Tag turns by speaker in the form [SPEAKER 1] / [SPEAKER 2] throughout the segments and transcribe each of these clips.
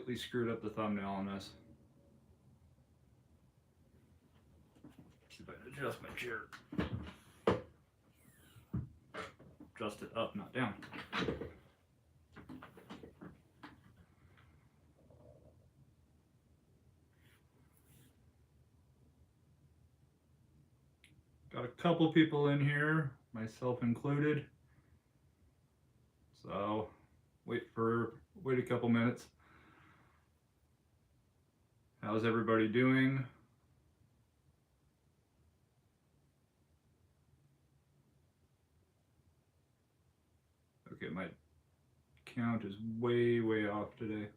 [SPEAKER 1] completely screwed up the thumbnail on this. See if I can adjust my chair. Adjust it up, not down. Got a couple people in here, myself included. So wait a couple minutes. How's everybody doing? Okay, my count is way off today.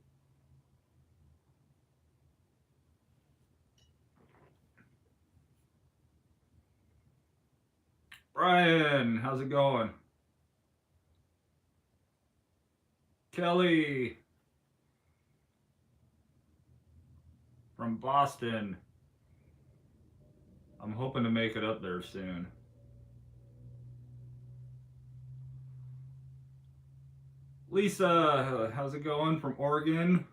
[SPEAKER 1] Brian, how's it going? Kelly from Boston. I'm hoping to make it up there soon. Lisa, how's it going from Oregon?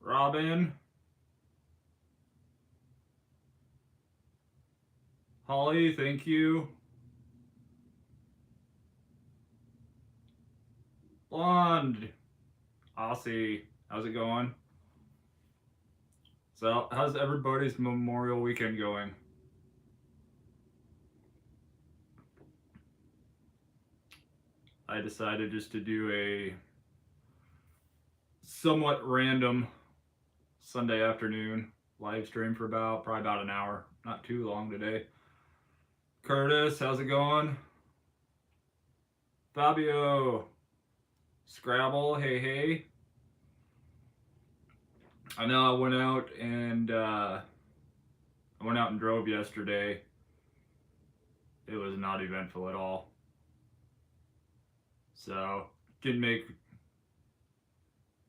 [SPEAKER 1] Robin. Holly, thank you. Blonde. Aussie, how's it going? So, how's everybody's Memorial Weekend going? I decided just to do a somewhat random Sunday afternoon live stream for probably about an hour. Not too long today. Curtis, how's it going? Fabio, Scrabble, hey. I know I went out and drove yesterday. It was not eventful at all. So didn't make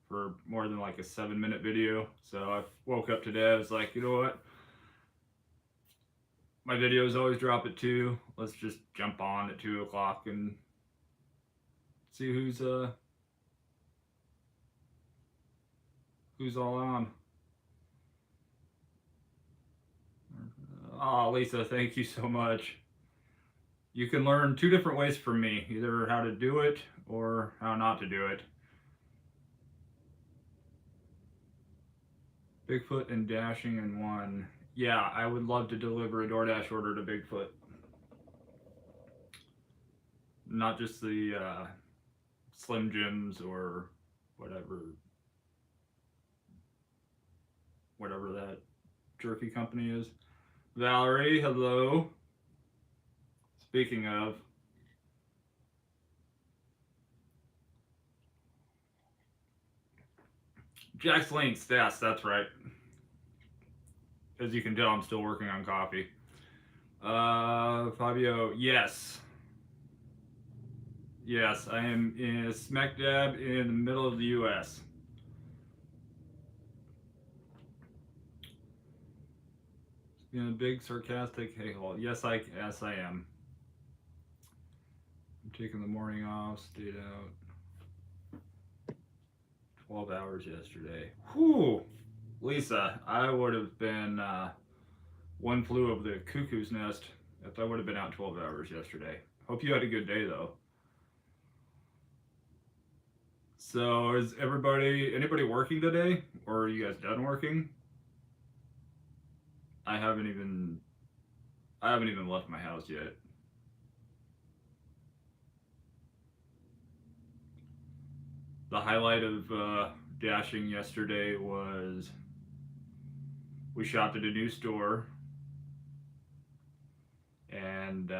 [SPEAKER 1] for more than like a 7-minute video. So I woke up today, I was like, you know what? My videos always drop at 2. Let's just jump on at 2 o'clock and see who's all on. Oh, Lisa, thank you so much. You can learn 2 different ways from me, either how to do it or how not to do it. Bigfoot and dashing in one. Yeah, I would love to deliver a DoorDash order to Bigfoot. Not just the Slim Jims or whatever that jerky company is. Valerie, hello. Speaking of, Jack's Links, yes, that's right. As you can tell, I'm still working on coffee. Fabio, yes. Yes, I am in smack dab in the middle of the US. In a big sarcastic hey-hole. Yes, I am. I'm taking the morning off, stayed out 12 hours yesterday. Whew! Lisa, I would have been one flew over the cuckoo's nest if I would have been out 12 hours yesterday. Hope you had a good day though. So is anybody working today, or are you guys done working? I haven't even left my house yet. The highlight of dashing yesterday was we shopped at a new store, and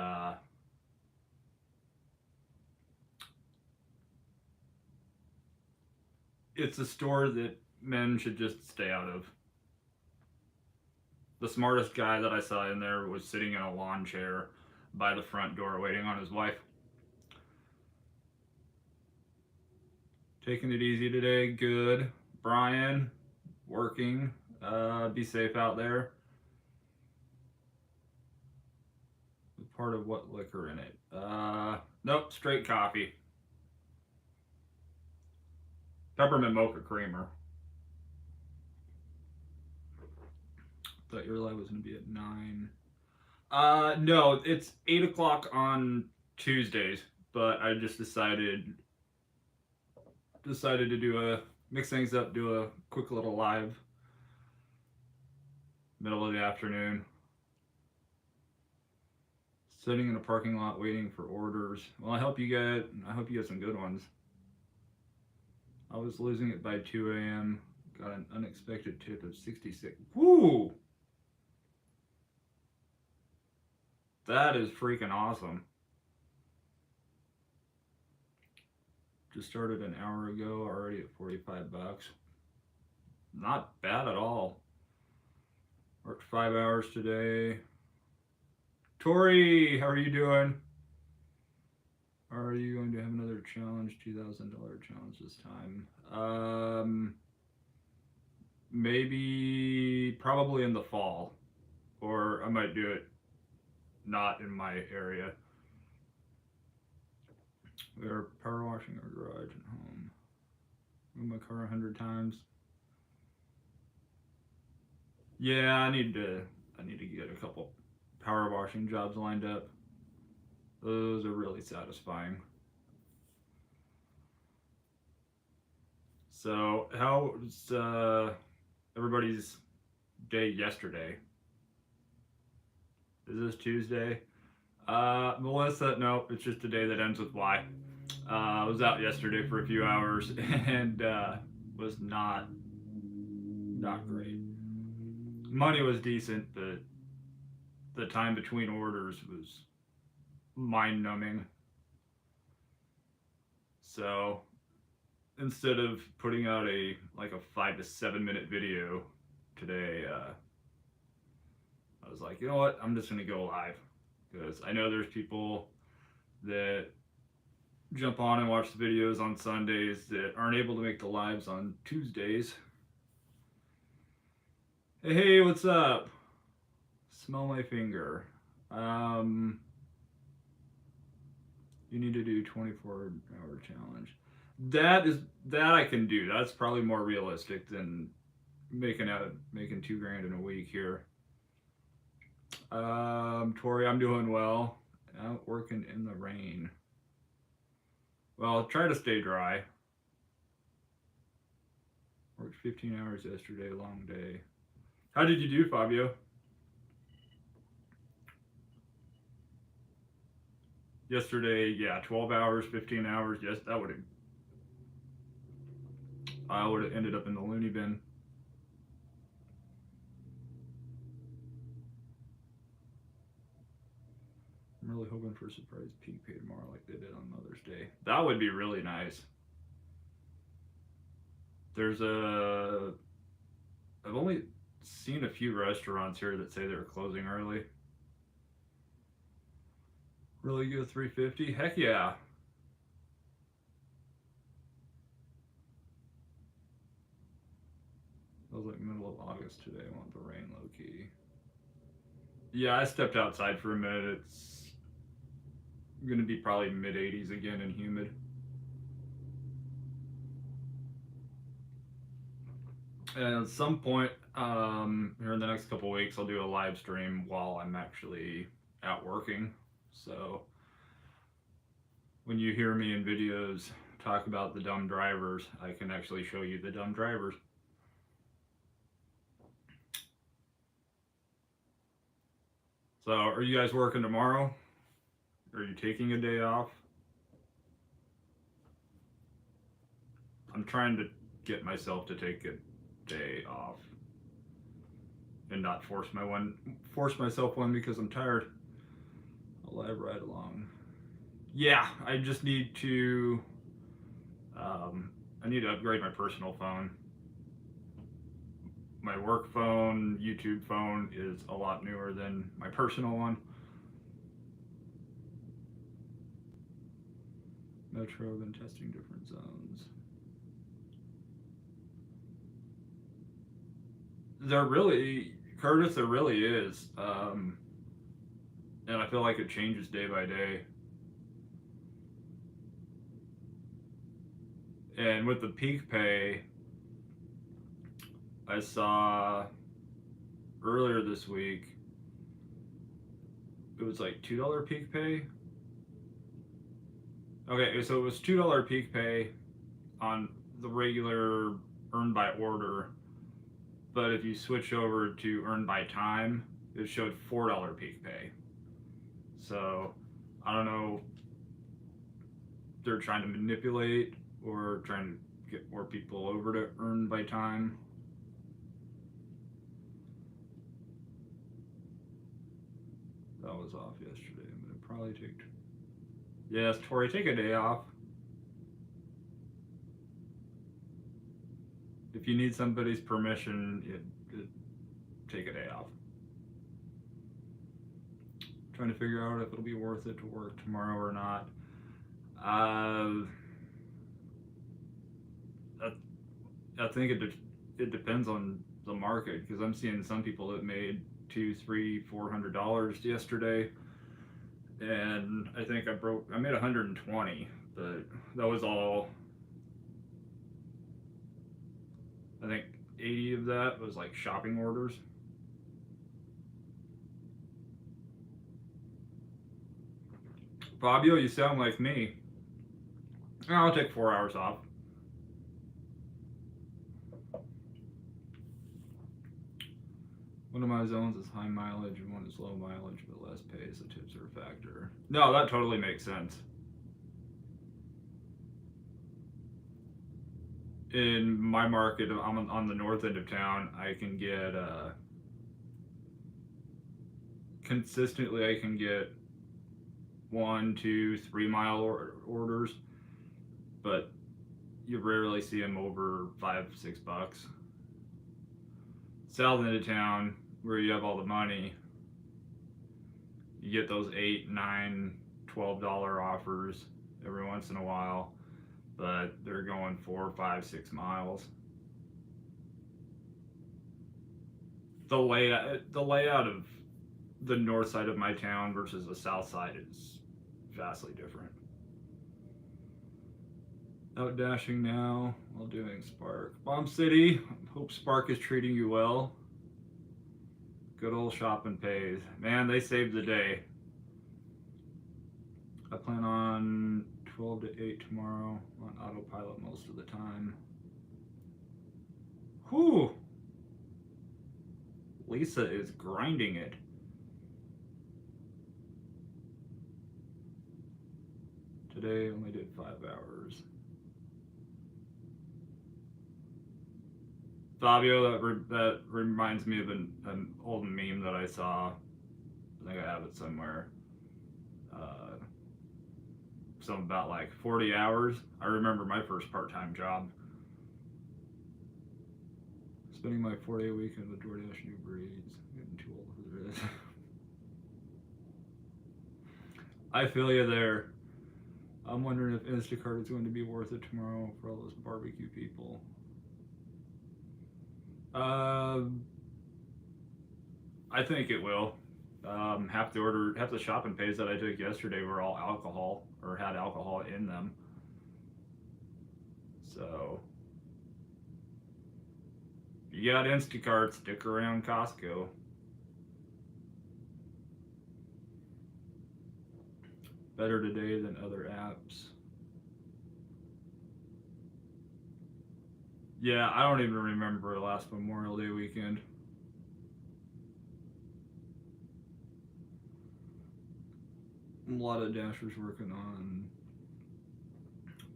[SPEAKER 1] it's a store that men should just stay out of. The smartest guy that I saw in there was sitting in a lawn chair by the front door waiting on his wife. Taking it easy today, good. Brian, working. Be safe out there. Part of what liquor in it? Nope, straight coffee. Peppermint mocha creamer. Thought your live was gonna be at 9. No, it's 8 o'clock on Tuesdays, but I just decided to do a mix things up, do a quick little live middle of the afternoon. Sitting in a parking lot waiting for orders. Well, I hope you get some good ones. I was losing it by 2 a.m. Got an unexpected tip of 66. Woo! That is freaking awesome. Just started an hour ago, already at 45 bucks. Not bad at all. Worked 5 hours today. Tori, how are you doing? Are you going to have another challenge, $2,000 challenge this time? Maybe, probably in the fall. Or I might do it not in my area. We are power washing our garage and home. Move my car 100 times. Yeah, I need to get a couple power washing jobs lined up. Those are really satisfying. So, how was everybody's day yesterday? Is this Tuesday? Melissa, no, it's just a day that ends with Y. I was out yesterday for a few hours and was not great. Money was decent, but the time between orders was mind numbing. So instead of putting out a 5 to 7 minute video today, I was like, you know what? I'm just gonna go live because I know there's people that jump on and watch the videos on Sundays that aren't able to make the lives on Tuesdays. Hey, what's up? Smell my finger. You need to do 24-hour challenge. That I can do. That's probably more realistic than making $2,000 in a week here. Tori, I'm doing well. Out working in the rain. Well, try to stay dry. Worked 15 hours yesterday, long day. How did you do, Fabio? Yesterday, yeah, 12 hours, 15 hours. Yes, I would have ended up in the loony bin. I'm really hoping for a surprise peak pay tomorrow like they did on Mother's Day. That would be really nice. I've only seen a few restaurants here that say they're closing early. Really good 350? Heck yeah. It was like middle of August today. I want the rain low key. Yeah, I stepped outside for a minute. It's going to be probably mid 80s again and humid. And at some point here in the next couple weeks, I'll do a live stream while I'm actually out working. So when you hear me in videos talk about the dumb drivers, I can actually show you the dumb drivers. So are you guys working tomorrow? Are you taking a day off? I'm trying to get myself to take a day off and not force myself one because I'm tired. A live ride along. Yeah, I just need to upgrade my personal phone. My work phone, YouTube phone is a lot newer than my personal one. Metro, been testing different zones. Curtis, there really is. And I feel like it changes day by day. And with the peak pay, I saw earlier this week, it was like $2 peak pay. Okay, so it was $2 peak pay on the regular earn by order, but if you switch over to earn by time, it showed $4 peak pay. So I don't know if they're trying to manipulate or trying to get more people over to earn by time. That was off yesterday. I'm gonna probably take. Yes, Tori, take a day off. If you need somebody's permission, take a day off. Trying to figure out if it'll be worth it to work tomorrow or not. I think it depends on the market, because I'm seeing some people that made $200, $300, $400 yesterday, and I think I made 120, but that was all. I think 80 of that was like shopping orders. Fabio, you sound like me. I'll take 4 hours off. One of my zones is high mileage and one is low mileage but less pay, so tips are a factor. No, that totally makes sense. In my market, I'm on the north end of town, I can get consistently I can get 1, 2, 3 mile orders, but you rarely see them over $5, $6. South end of town, where you have all the money, you get those $8, $9, $12 offers every once in a while, but they're going 4, 5, 6 miles. The layout of the north side of my town versus the south side is vastly different. Out dashing now while doing Spark. Bomb City, hope Spark is treating you well. Good old shopping pays. Man, they saved the day. I plan on 12 to 8 tomorrow on autopilot most of the time. Whew! Lisa is grinding it. Today only did 5 hours. Fabio, that reminds me of an old meme that I saw. I think I have it somewhere. Something about like 40 hours. I remember my first part-time job. Spending my 4-day weekend with DoorDash New Breeds. I'm getting too old for this. I feel you there. I'm wondering if Instacart is going to be worth it tomorrow for all those barbecue people. I think it will. Half the shopping pays that I took yesterday were all alcohol or had alcohol in them. So, if you got Instacart, stick around Costco. Better today than other apps. Yeah, I don't even remember the last Memorial Day weekend. A lot of dashers working on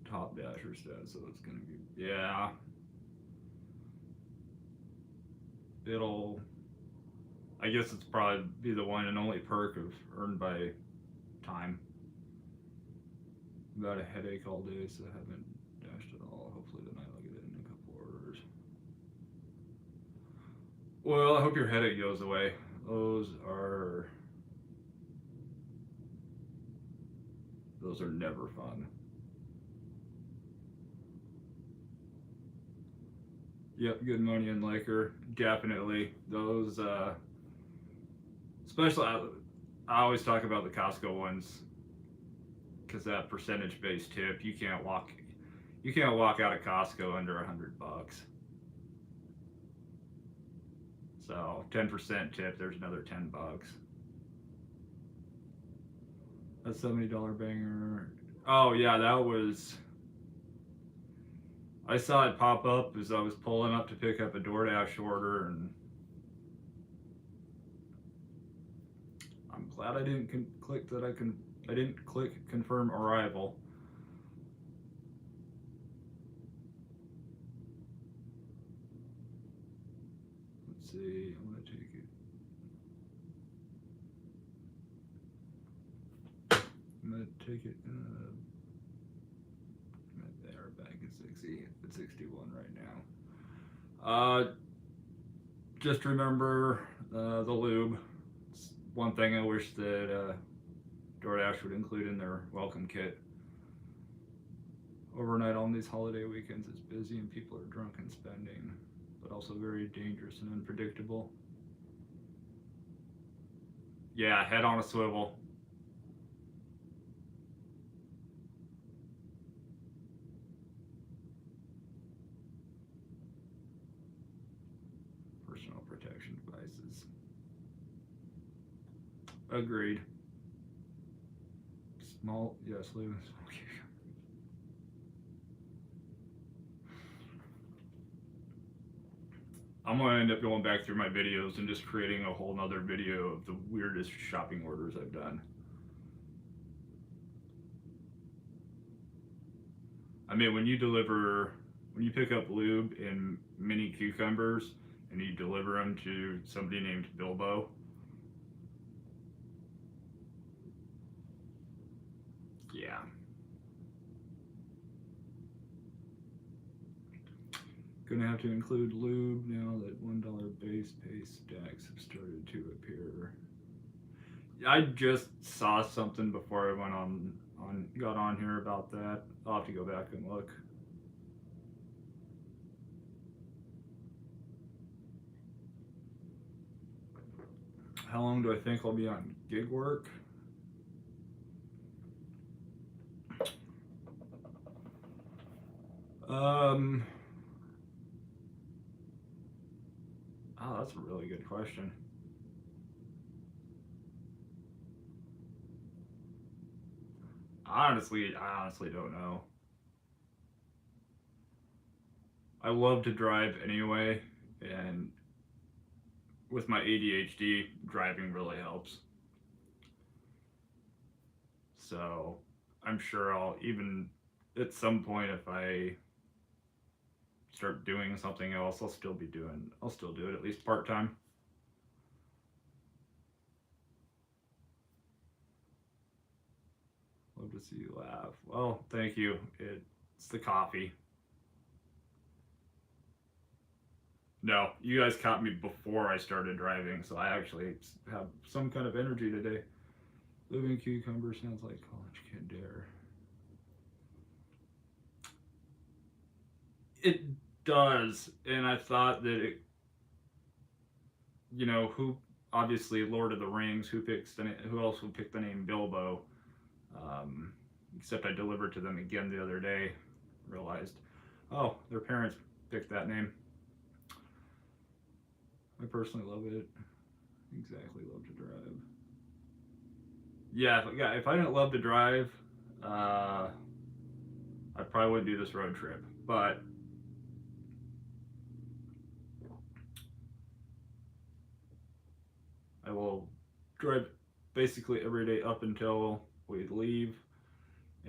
[SPEAKER 1] top dasher stats, so it's gonna be, yeah. I guess it's probably be the one and only perk of earned by time. Got a headache all day, so I haven't dashed at all. Hopefully tonight I'll get it in a couple orders. Well, I hope your headache goes away. Those are never fun. Yep, good money in Laker, definitely. Those, especially I always talk about the Costco ones, because that percentage-based tip, you You can't walk out of Costco under $100. So 10% tip. There's another $10. A $70 banger. Oh yeah, that was. I saw it pop up as I was pulling up to pick up a DoorDash order, and I'm glad I didn't click that. I didn't click confirm arrival. Let's see. I'm gonna take it. I'm gonna take it. There, back at 60. It's 61 right now. Just remember the lube. It's one thing I wish that DoorDash would include in their welcome kit. Overnight on these holiday weekends is busy and people are drunk and spending, but also very dangerous and unpredictable. Yeah, head on a swivel. Personal protection devices. Agreed. Small, yes, lube. Okay. I'm gonna end up going back through my videos and just creating a whole nother video of the weirdest shopping orders I've done. I mean, when you pick up lube in mini cucumbers and you deliver them to somebody named Bilbo, yeah. Gonna have to include lube now that $1 base pay stacks have started to appear. I just saw something before I went got on here about that. I'll have to go back and look. How long do I think I'll be on gig work? Oh, that's a really good question. I honestly don't know. I love to drive anyway, and with my ADHD, driving really helps. So I'm sure I'll even at some point, if I start doing something else, I'll still do it at least part time. Love to see you laugh. Well, thank you. It's the coffee. No, you guys caught me before I started driving, so I actually have some kind of energy today. Living cucumber sounds like college kid dare. It does, and I thought that who obviously Lord of the Rings, who else would pick the name Bilbo? Um, except I delivered to them again the other day. Realized, oh, their parents picked that name. I personally love it. Exactly, love to drive. Yeah, if I didn't love to drive, I probably wouldn't do this road trip. But I will drive basically every day up until we leave,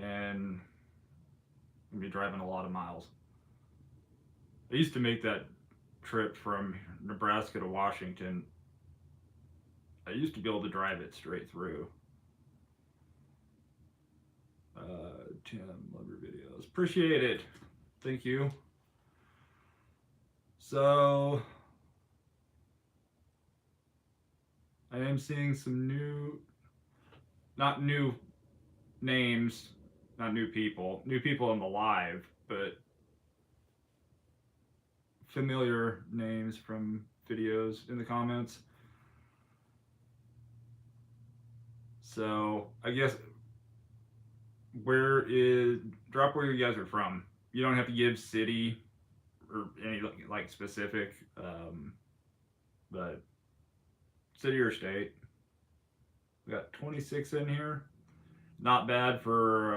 [SPEAKER 1] and I'll be driving a lot of miles. I used to make that trip from Nebraska to Washington. I used to be able to drive it straight through. Tim, love your videos. Appreciate it. Thank you. So, I am seeing some not new names, not new people in the live, but familiar names from videos in the comments. So I guess drop where you guys are from. You don't have to give city or any like specific, but city or state. We got 26 in here. Not bad for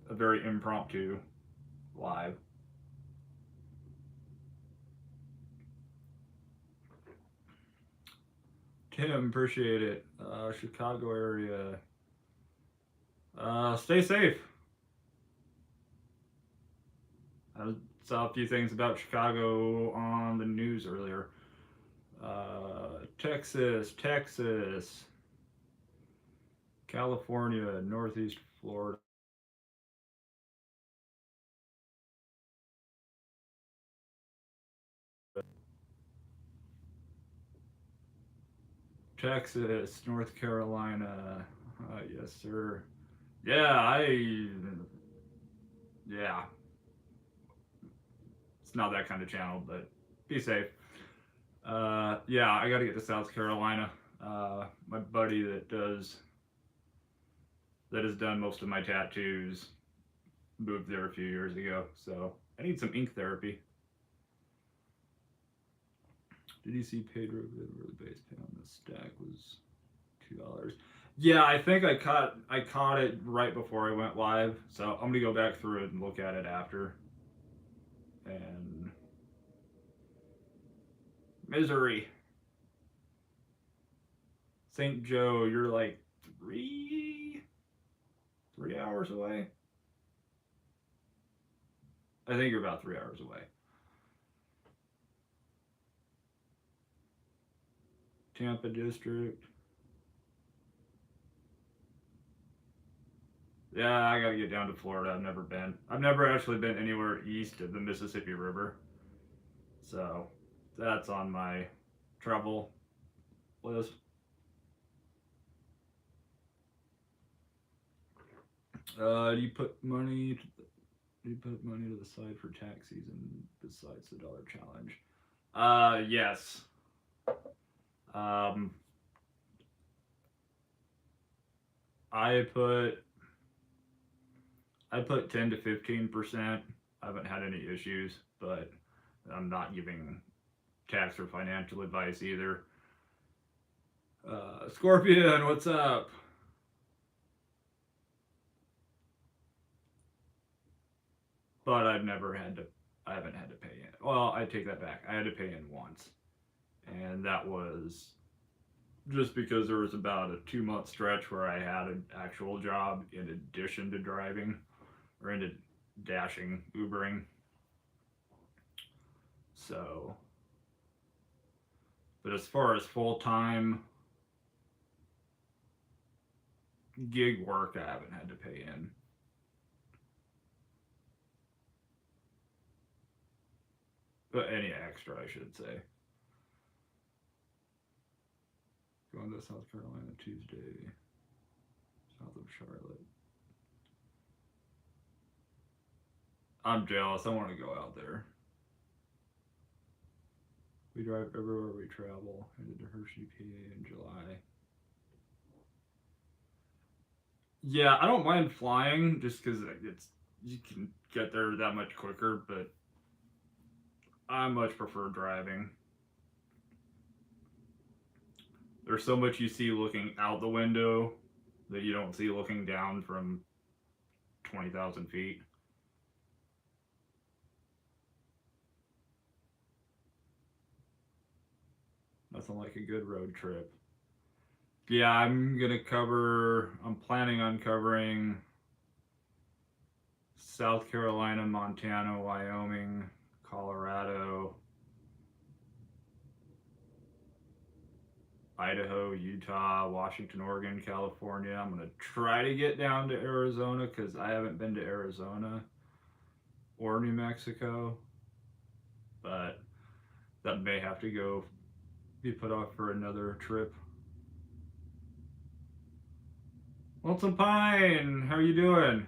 [SPEAKER 1] a very impromptu live. Tim, appreciate it. Chicago area. Stay safe. I saw a few things about Chicago on the news earlier. Texas, California, Northeast Florida. Texas, North Carolina. Yes, sir. Yeah, yeah, it's not that kind of channel, but be safe. Yeah, I got to get to South Carolina. My buddy that has done most of my tattoos moved there a few years ago, so I need some ink therapy. Did you see Pedro where the base pay on the stack was $2? Yeah, I think I caught it right before I went live, so I'm gonna go back through it and look at it after. And misery. St. Joe, you're like three hours away. I think you're about 3 hours away. Tampa district. Yeah, I gotta get down to Florida. I've never been. I've never actually been anywhere east of the Mississippi River. So that's on my travel list. Do you put money to the side for tax season besides the dollar challenge? Yes. Um, I put I put 10 to 15%. I haven't had any issues, but I'm not giving tax or financial advice either. Scorpion, what's up? But I haven't had to pay in. Well, I take that back. I had to pay in once, and that was just because there was about a 2 month stretch where I had an actual job in addition to driving or into dashing, Ubering. So, but as far as full time gig work, I haven't had to pay in. But any extra, I should say. Going to South Carolina Tuesday, south of Charlotte. I'm jealous. I want to go out there. We drive everywhere we travel. Headed to Hershey, PA in July. Yeah, I don't mind flying just because it's you can get there that much quicker, but I much prefer driving. There's so much you see looking out the window that you don't see looking down from 20,000 feet. Nothing like a good road trip. Yeah, I'm planning on covering South Carolina, Montana, Wyoming, Colorado, Idaho, Utah, Washington, Oregon, California. I'm going to try to get down to Arizona because I haven't been to Arizona or New Mexico, but that may have to go be put off for another trip. Wilson Pine, how are you doing?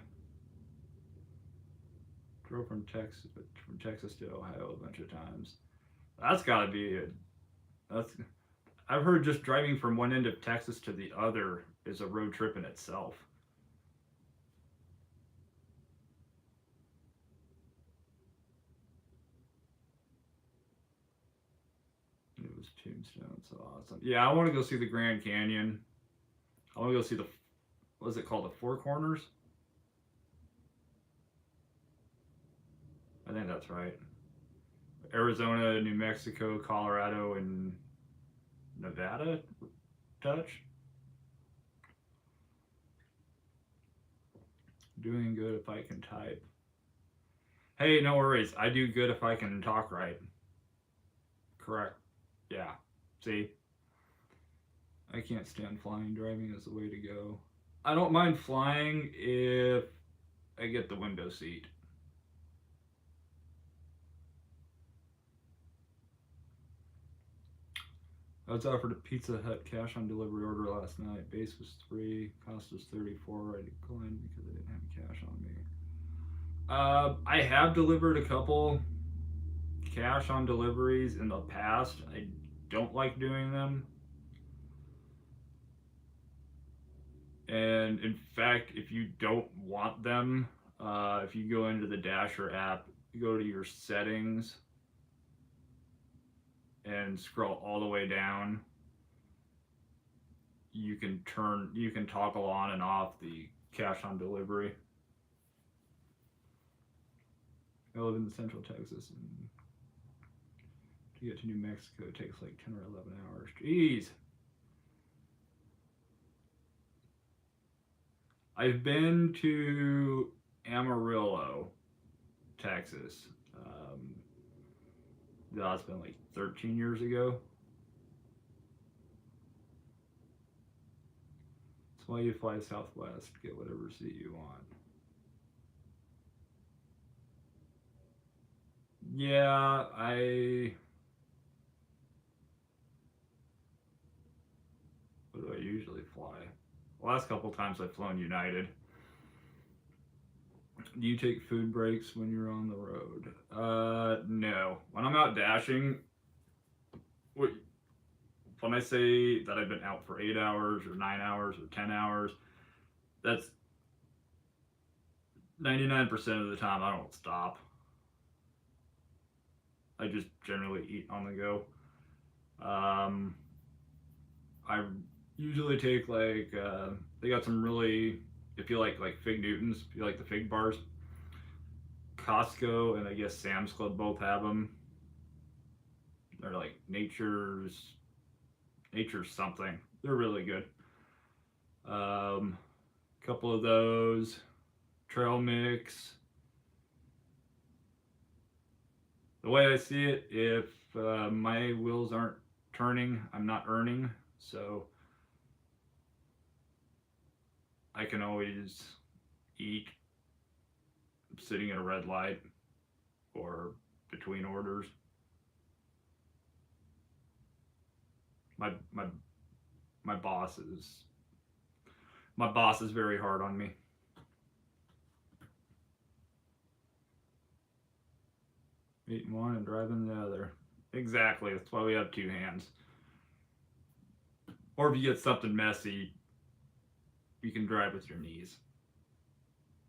[SPEAKER 1] Drove from Texas to Ohio a bunch of times. That's got to be it. That's I've heard just driving from one end of Texas to the other is a road trip in itself. Those tombstones, so awesome. Yeah, I want to go see the Grand Canyon. I want to go see the, what is it called, the Four Corners? I think that's right. Arizona, New Mexico, Colorado, and Nevada touch. Doing good if I can type. Hey, no worries. I do good if I can talk right. Correct. Yeah. See? I can't stand flying. Driving is the way to go. I don't mind flying if I get the window seat. I was offered a Pizza Hut cash on delivery order last night. Base was $3, cost was $34. I declined because I didn't have cash on me. I have delivered a couple cash on deliveries in the past. I don't like doing them. And in fact, if you don't want them, if you go into the Dasher app, you go to your settings and scroll all the way down, you can toggle on and off the cash on delivery. I live in Central Texas, and to get to New Mexico it takes like 10 or 11 hours. Jeez. I've been to Amarillo, Texas. That's been like 13 years ago. That's why you fly Southwest, get whatever seat you want. Yeah, what do I usually fly? The last couple times I've flown United. Do you take food breaks when you're on the road? No. When I'm out dashing, when I say that I've been out for 8 hours or 9 hours or 10 hours, that's 99% of the time I don't stop. I just generally eat on the go. I usually take like, they got some really, if you like Fig Newtons, if you like the fig bars, Costco and I guess Sam's Club both have them. They're like nature's something. They're really good. Couple of those, trail mix. The way I see it, if my wheels aren't turning, I'm not earning. So I can always eat sitting at a red light or between orders. My boss is very hard on me. Eating one and driving the other. Exactly. That's why we have two hands. Or if you get something messy, you can drive with your knees.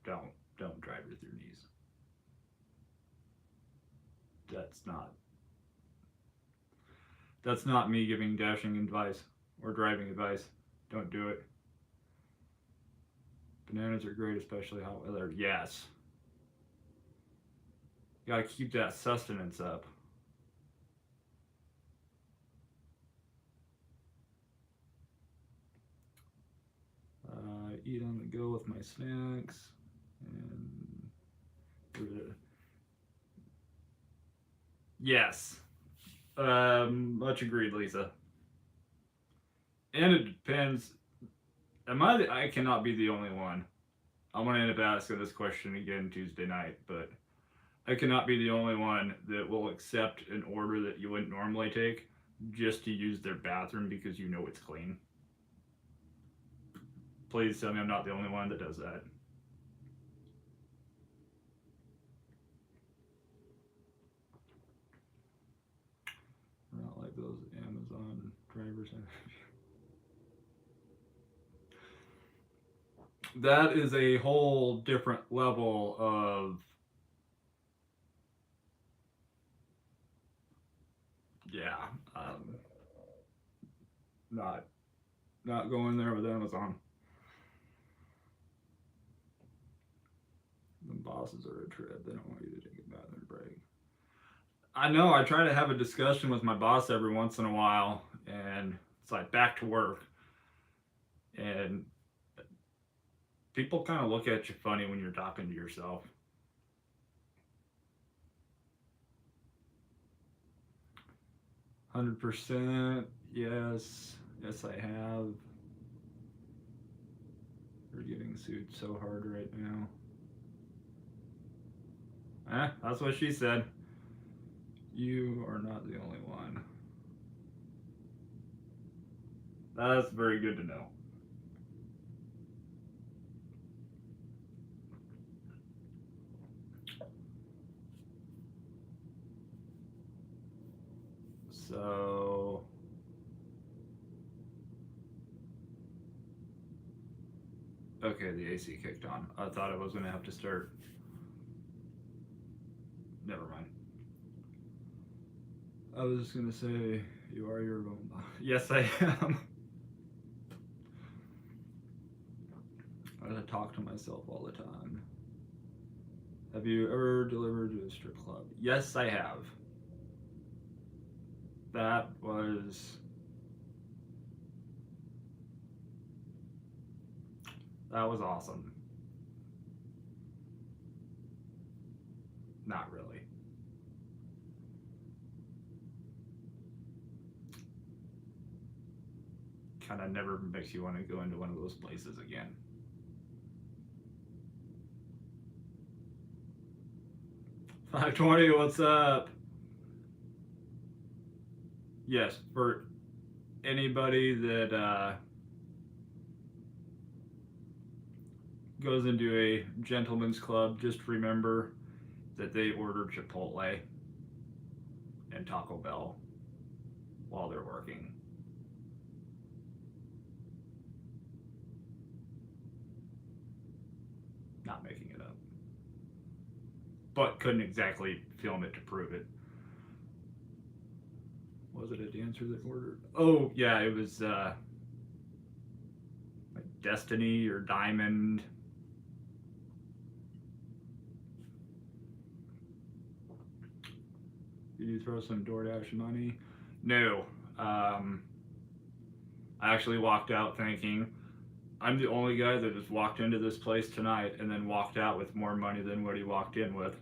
[SPEAKER 1] Don't drive with your knees. That's not me giving dashing advice or driving advice. Don't do it. Bananas are great, especially hot weather. Yes. You gotta keep that sustenance up. Eat on the go with my snacks. And yes. Much agreed, Lisa. And it depends. I cannot be the only one. I'm gonna end up asking this question again Tuesday night, but I cannot be the only one that will accept an order that you wouldn't normally take just to use their bathroom because you know it's clean. Please tell me I'm not the only one that does that. Not like those Amazon drivers. That is a whole different level of, Yeah, not not going there with Amazon. The bosses are a trip. They don't want you to take a bathroom break. I know. I try to have a discussion with my boss every once in a while, and it's like back to work, and people kind of look at you funny when you're talking to yourself. 100%. Yes. Yes, I have. They're getting sued so hard right now. That's what she said. You are not the only one. That's very good to know. So, okay, the AC kicked on. I thought I was going to have to start. Never mind. I was just going to say, you are your own boss. Yes, I am. I gotta talk to myself all the time. Have you ever delivered to a strip club? Yes, I have. That was awesome. Not really. Kind of never makes you want to go into one of those places again. 520, what's up? Yes, for anybody that goes into a gentleman's club, just remember that they order Chipotle and Taco Bell while they're working. Not making it up. But couldn't exactly film it to prove it. Was it a dancer that ordered? Oh, yeah, it was like Destiny or Diamond. Did you throw some DoorDash money? No. I actually walked out thinking, I'm the only guy that just walked into this place tonight and then walked out with more money than what he walked in with.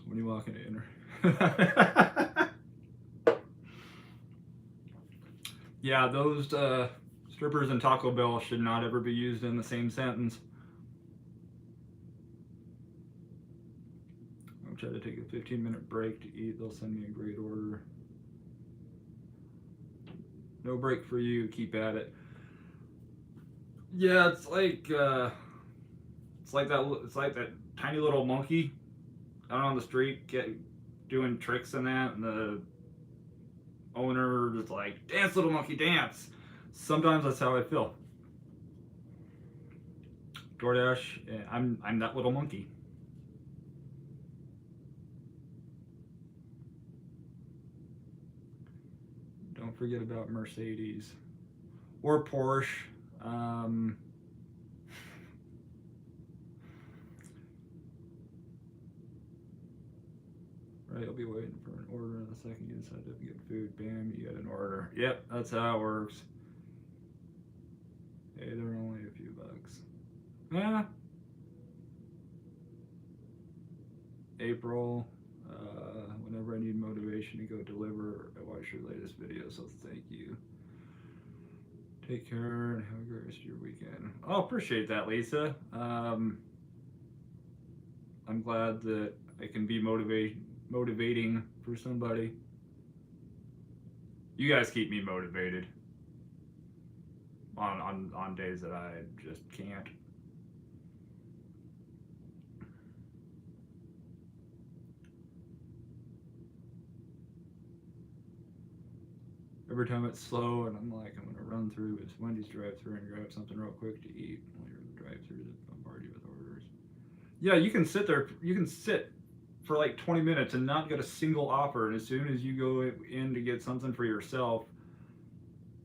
[SPEAKER 1] When you walk into inner. Yeah, those strippers and Taco Bell should not ever be used in the same sentence. I'll try to take a 15-minute break to eat. They'll send me a great order. No break for you. Keep at it. Yeah, it's like that. It's like that tiny little monkey out on the street doing tricks and that, and the owner is like, "Dance, little monkey, dance." Sometimes that's how I feel. DoorDash, I'm that little monkey. Don't forget about Mercedes or Porsche. Right, I'll be waiting for an order in a second. You decide to get food. Bam, you get an order. Yep, that's how it works. Hey, they're only a few bucks. Yeah. April. Whenever I need motivation to go deliver, I watch your latest video, so thank you. Take care and have a great rest of your weekend. Oh, appreciate that, Lisa. I'm glad that I can be motivating for somebody. You guys keep me motivated on days that I just can't. Every time it's slow and I'm like, I'm gonna run through this Wendy's drive-through and grab something real quick to eat while you're in the drive-through that bombard you with orders. Yeah, you can sit there. You can sit for like 20 minutes and not get a single offer. And as soon as you go in to get something for yourself,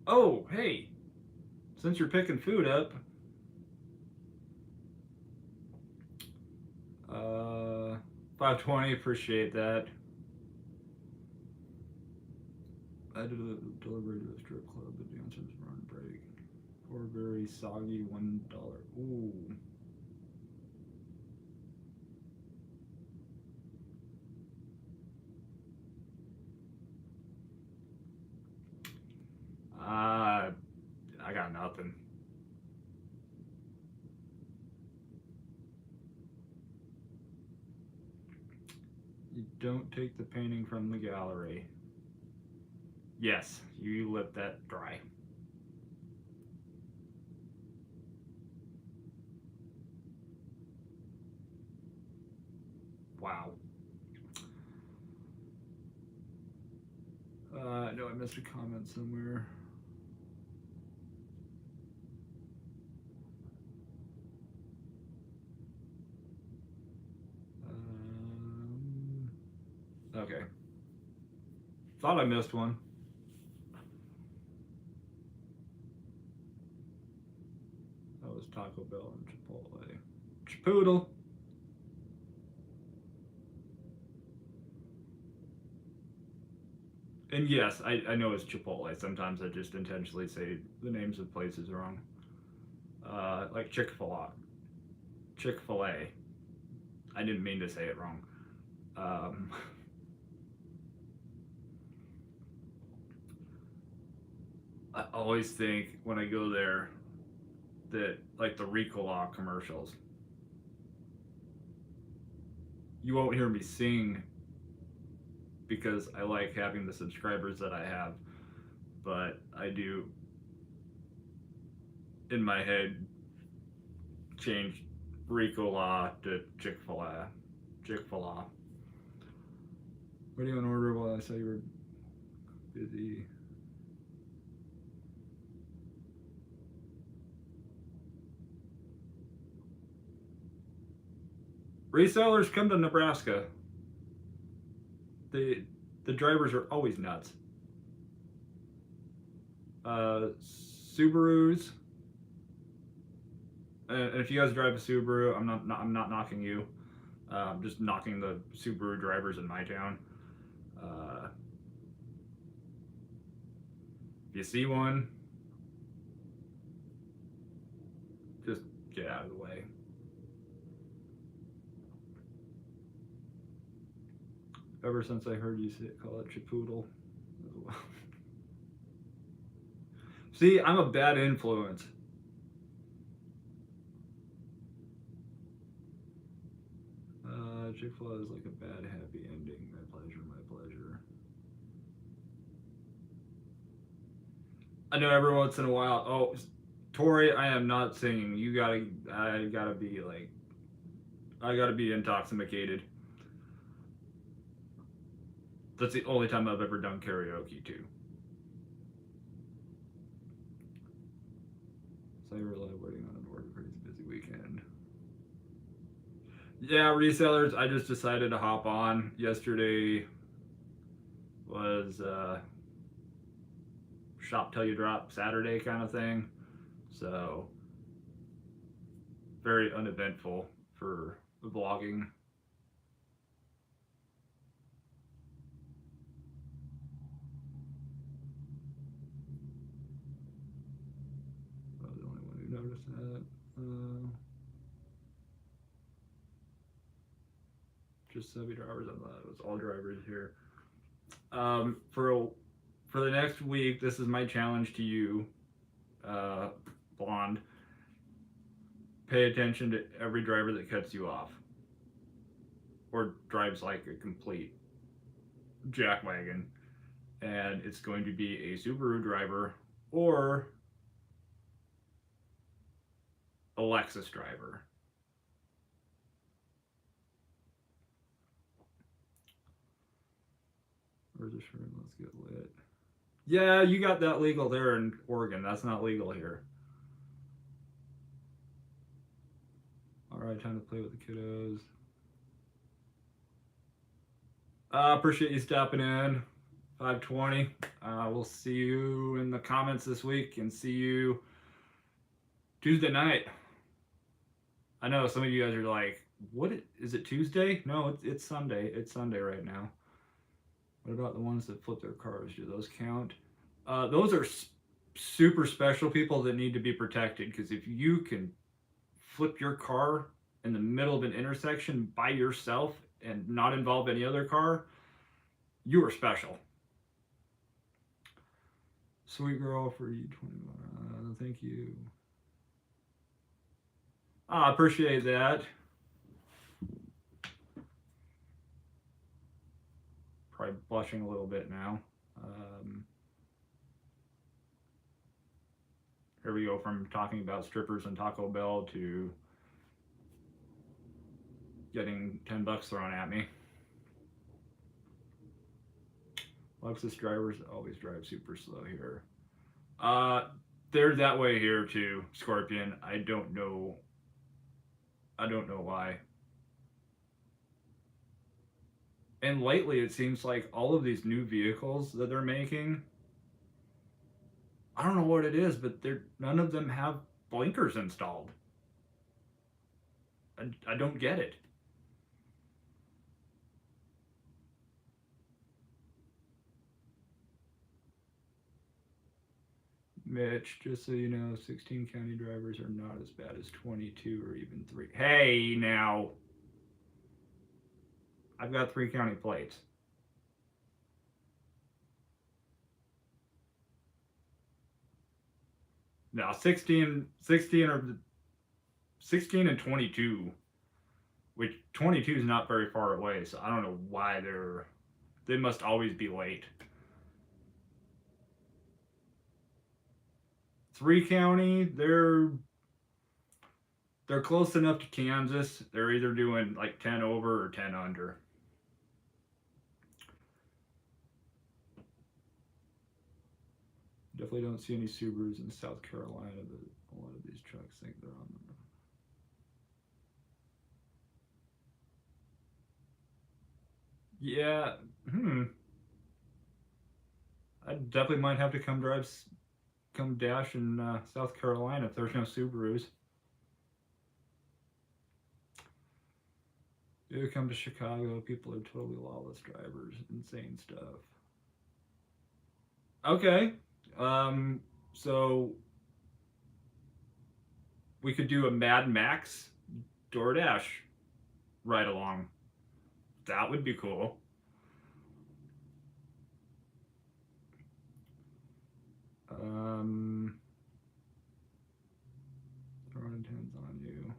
[SPEAKER 1] oh, hey, since you're picking food up, 520, appreciate that. I did a delivery to a strip club. The dancers were on break. Or very soggy $1. Ooh. I got nothing. You don't take the painting from the gallery. Yes, you let that dry. Wow. No, I missed a comment somewhere. Okay. Thought I missed one. That was Taco Bell and Chipotle. Chipoodle. And yes, I know it's Chipotle. Sometimes I just intentionally say the names of places wrong. Like Chick-fil-A. Chick-fil-A. I didn't mean to say it wrong. Um, I always think when I go there that, like the Ricola commercials, you won't hear me sing because I like having the subscribers that I have, but I do in my head change Ricola to Chick-fil-A. Chick-fil-A. What do you want to order while I saw you were busy? Resellers come to Nebraska. The drivers are always nuts. Subarus. And if you guys drive a Subaru, I'm not knocking you. I'm just knocking the Subaru drivers in my town. If you see one, just get out of the way. Ever since I heard you call it Chipoodle. See, I'm a bad influence. Chick-fil-A is like a bad happy ending. My pleasure, my pleasure. I know every once in a while. Oh, Tori, I am not singing. I gotta be like, I gotta be intoxicated. That's the only time I've ever done karaoke too. So you were like waiting on an order for his busy weekend. Yeah, resellers. I just decided to hop on. Yesterday was shop till you drop Saturday kind of thing. So very uneventful for vlogging. I was the only one who noticed that. Just 70 drivers. I thought it was all drivers here. For the next week, this is my challenge to you, Blonde. Pay attention to every driver that cuts you off or drives like a complete jackwagon, and it's going to be a Subaru driver or a Lexus driver. Where's the shirt? Let's get lit. Yeah, you got that legal there in Oregon. That's not legal here. All right, time to play with the kiddos. Appreciate you stopping in. 520. We'll see you in the comments this week and see you Tuesday night. I know some of you guys are like, what is it Tuesday? No, it's Sunday. It's Sunday right now. What about the ones that flip their cars? Do those count? Those are super special people that need to be protected because if you can flip your car in the middle of an intersection by yourself and not involve any other car, you are special. Sweet girl for you 21. Thank you. I appreciate that. Probably blushing a little bit now. Here we go from talking about strippers and Taco Bell to getting $10 thrown at me. Lexus drivers always drive super slow here. They're that way here too, Scorpion. I don't know why. And lately, it seems like all of these new vehicles that they're making, I don't know what it is, but none of them have blinkers installed. I don't get it. Mitch, just so you know, 16 county drivers are not as bad as 22 or even 3. Hey, now. I've got 3 county plates. Now, 16 and 22, which 22 is not very far away, so I don't know why they must always be late. 3 county, they're close enough to Kansas. They're either doing like 10 over or 10 under. Definitely don't see any Subarus in South Carolina, but a lot of these trucks think they're on the road. Yeah, I definitely might have to come dash in South Carolina if there's no Subarus. You come to Chicago, people are totally lawless drivers, insane stuff. Okay, so we could do a Mad Max DoorDash ride along. That would be cool. Throwing tens on you.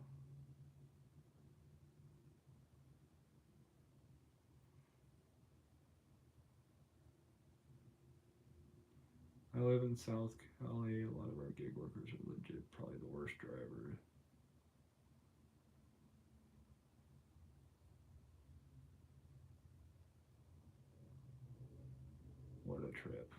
[SPEAKER 1] I live in South Cali. A lot of our gig workers are legit, probably the worst drivers. What a trip.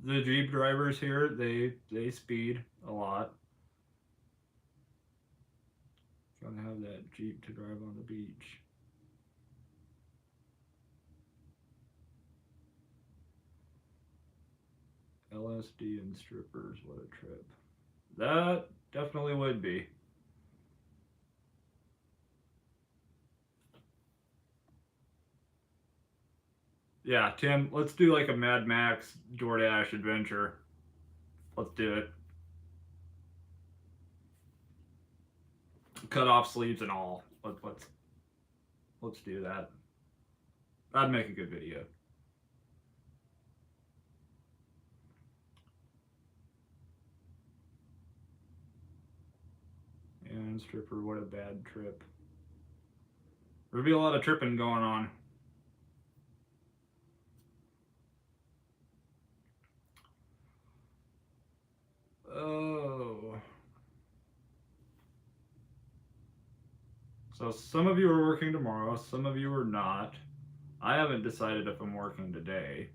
[SPEAKER 1] The Jeep drivers here, they speed a lot. Gotta have that Jeep to drive on the beach. LSD and strippers, what a trip. That definitely would be. Yeah, Tim, let's do like a Mad Max DoorDash adventure. Let's do it. Cut off sleeves and all. Let's do that. That'd make a good video. And stripper, what a bad trip. There'd be a lot of tripping going on. Oh. So some of you are working tomorrow, some of you are not. I haven't decided if I'm working today.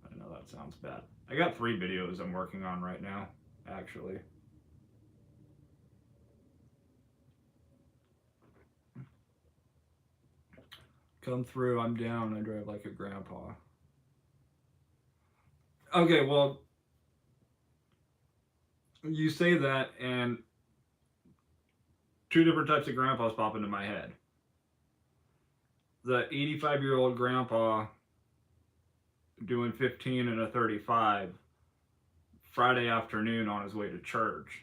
[SPEAKER 1] I know that sounds bad. I got 3 videos I'm working on right now, actually. Come through, I'm down. I drive like a grandpa. Okay, well, you say that, and two different types of grandpas pop into my head. The 85-year-old grandpa doing 15 and a 35 Friday afternoon on his way to church.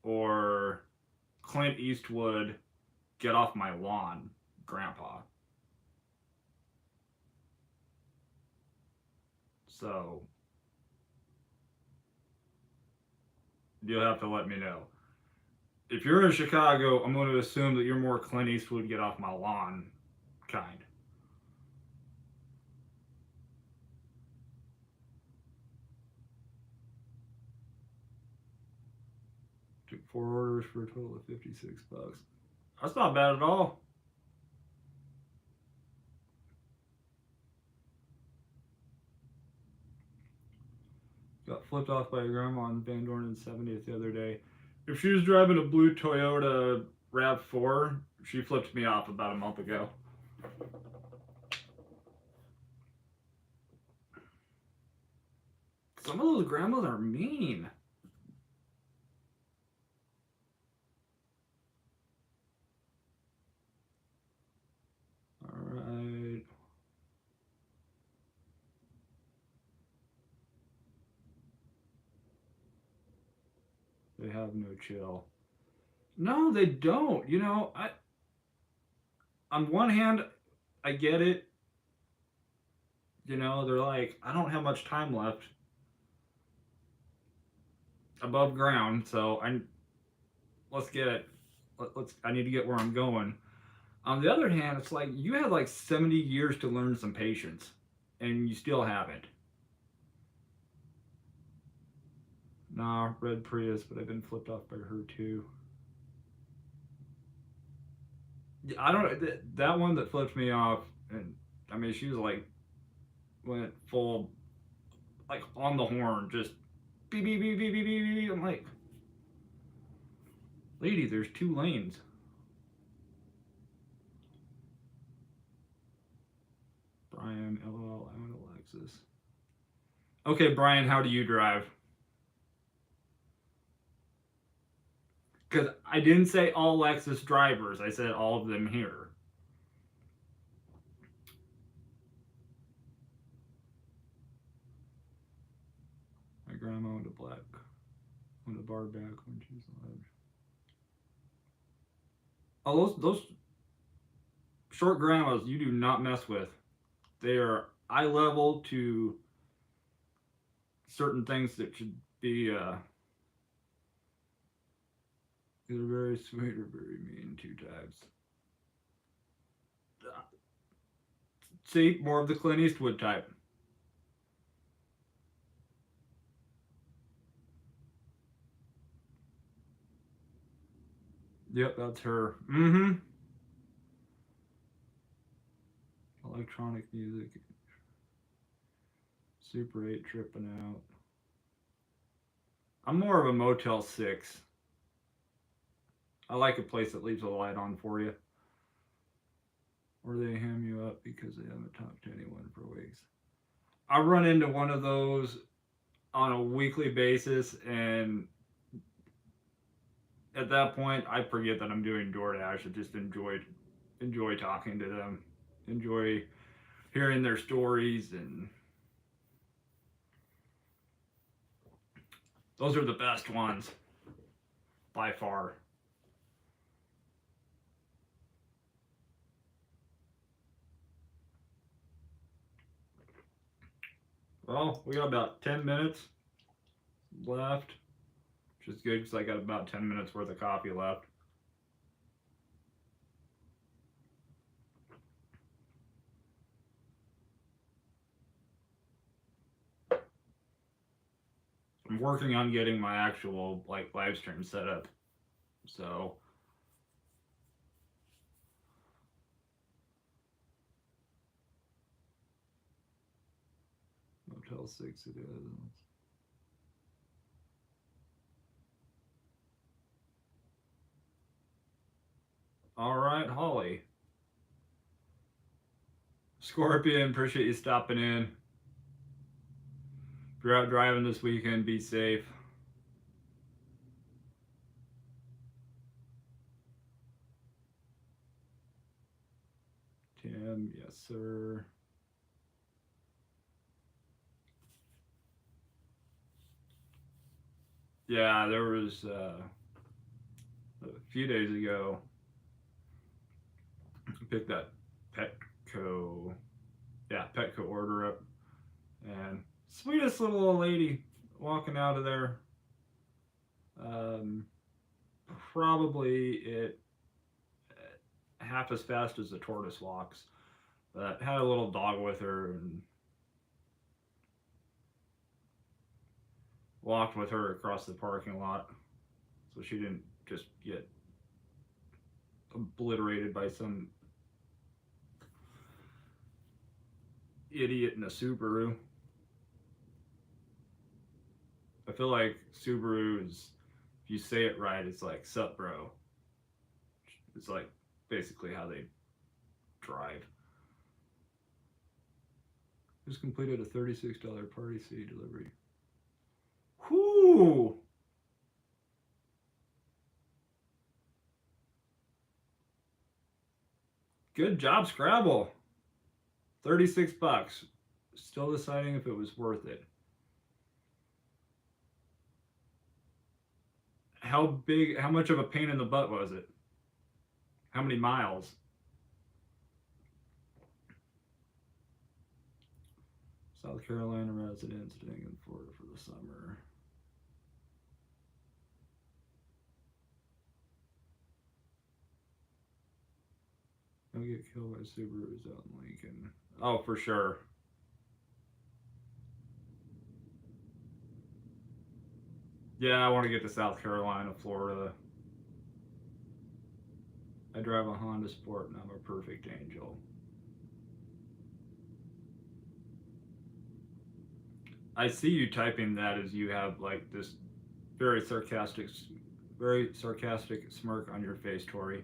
[SPEAKER 1] Or Clint Eastwood, get off my lawn, grandpa. So, you'll have to let me know. If you're in Chicago, I'm going to assume that you're more Clint Eastwood, get off my lawn kind. Took 4 orders for a total of $56. That's not bad at all. Got flipped off by a grandma on Van Dornen's 70th the other day. If she was driving a blue Toyota RAV4, she flipped me off about a month ago. Some of those grandmas are mean. Alright. They have no chill. No, they don't. You know, on one hand, I get it. You know, they're like, I don't have much time left above ground, so let's get it. I need to get where I'm going. On the other hand, it's like you had like 70 years to learn some patience, and you still haven't. Nah, red Prius, but I've been flipped off by her too. I don't know that one that flipped me off, and I mean she was like went full like on the horn, just beep beep beep beep beep beep. Beep. I'm like, lady, there's 2 lanes. Brian, LOL, I'm an Alexis. Okay, Brian, how do you drive? Because I didn't say all Lexus drivers. I said all of them here. My grandma went to black. Went to bar back when she was alive. Oh, those short grandmas you do not mess with. They are eye level to certain things that should be either very sweet or very mean 2 times. See, more of the Clint Eastwood type. Yep, that's her. Mm-hmm. Electronic music. Super 8 tripping out. I'm more of a Motel 6. I like a place that leaves a light on for you. Or they ham you up because they haven't talked to anyone for weeks. I run into one of those on a weekly basis, and at that point, I forget that I'm doing DoorDash. I just enjoy talking to them, enjoy hearing their stories, and those are the best ones by far. Well, we got about 10 minutes left, which is good because I got about 10 minutes worth of coffee left. I'm working on getting my actual like live stream set up. So Motel 6 it is. All right, Holly. Scorpion, appreciate you stopping in. If you're out driving this weekend, be safe. Tim, yes, sir. Yeah, there was a few days ago. I picked that Petco, Petco order up, and sweetest little old lady walking out of there. Um, Probably it half as fast as the tortoise walks, but had a little dog with her and walked with her across the parking lot, so she didn't just get obliterated by some idiot in a Subaru. I feel like Subaru is, if you say it right, it's like sup bro. It's like basically how they drive. Just completed a $36 party city delivery. Whoo! Good job, Scrabble. 36 bucks. Still deciding if it was worth it. How much of a pain in the butt was it? How many miles? South Carolina resident staying in Florida for the summer. Don't get killed by Subarus out in Lincoln. Oh, for sure. Yeah, I want to get to South Carolina, Florida. I drive a Honda Sport and I'm a perfect angel. I see you typing that as you have like this very sarcastic smirk on your face, Tori.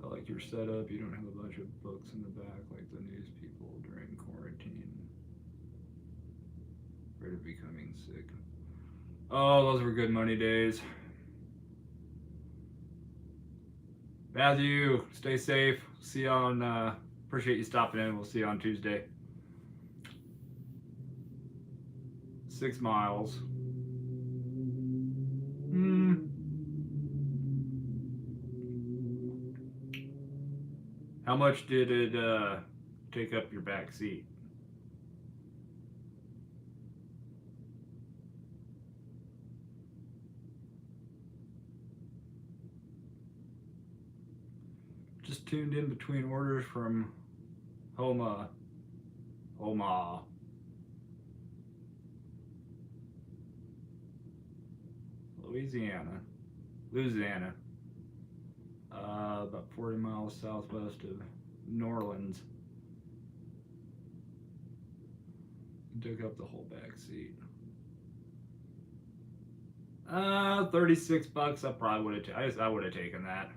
[SPEAKER 1] I like your setup. You don't have a bunch of books in the back like the news people during quarantine. Afraid of becoming sick. Oh, those were good money days. Matthew, stay safe. See you on. Appreciate you stopping in. We'll see you on Tuesday. 6 miles. How much did it take up your back seat? Just tuned in between orders from Homa, Louisiana, about 40 miles southwest of New Orleans. Took up the whole back seat. 36 bucks. I probably would have. I would have taken that.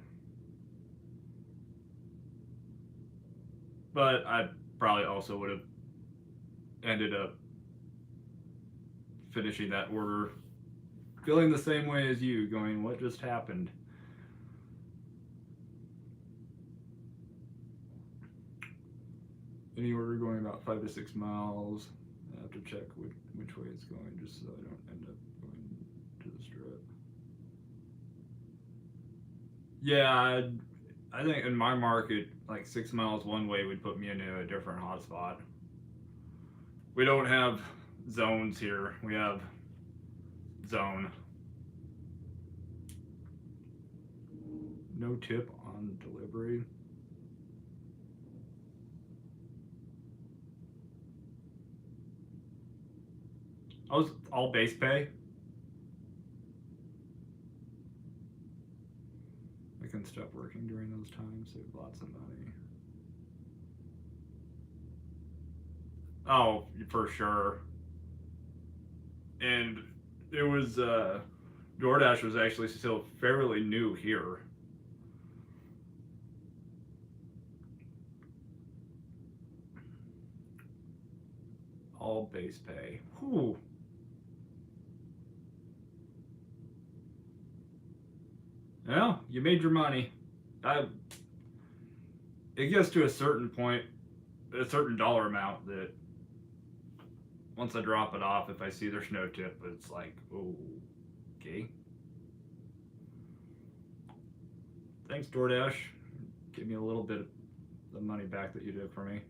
[SPEAKER 1] But I probably also would have ended up finishing that order feeling the same way as you, going, what just happened? Any order going about 5 to 6 miles. I have to check which way it's going just so I don't end up going to the strip. Yeah, I think in my market, like 6 miles one way would put me into a different hotspot. We don't have zones here. We have zone. No tip on delivery. Oh, all base pay? I can stop working during those times, save lots of money. Oh, for sure. And it was DoorDash was actually still fairly new here. All base pay. Whew. Well, you made your money. It gets to a certain point, a certain dollar amount that once I drop it off, if I see there's no tip, it's like, oh, okay. Thanks, DoorDash. Give me a little bit of the money back that you took from me.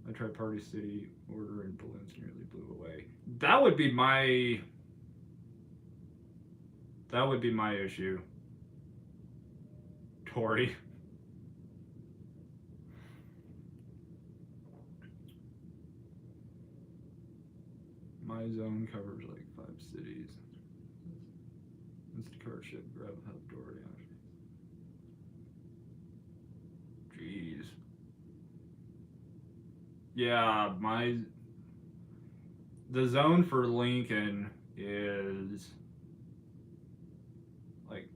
[SPEAKER 1] I tried Party City, order, and balloons nearly blew away. That would be my issue, Tori. My zone covers like 5 cities. Instacart, Ship, Grubhub, DoorDash. Jeez. Yeah, the zone for Lincoln is like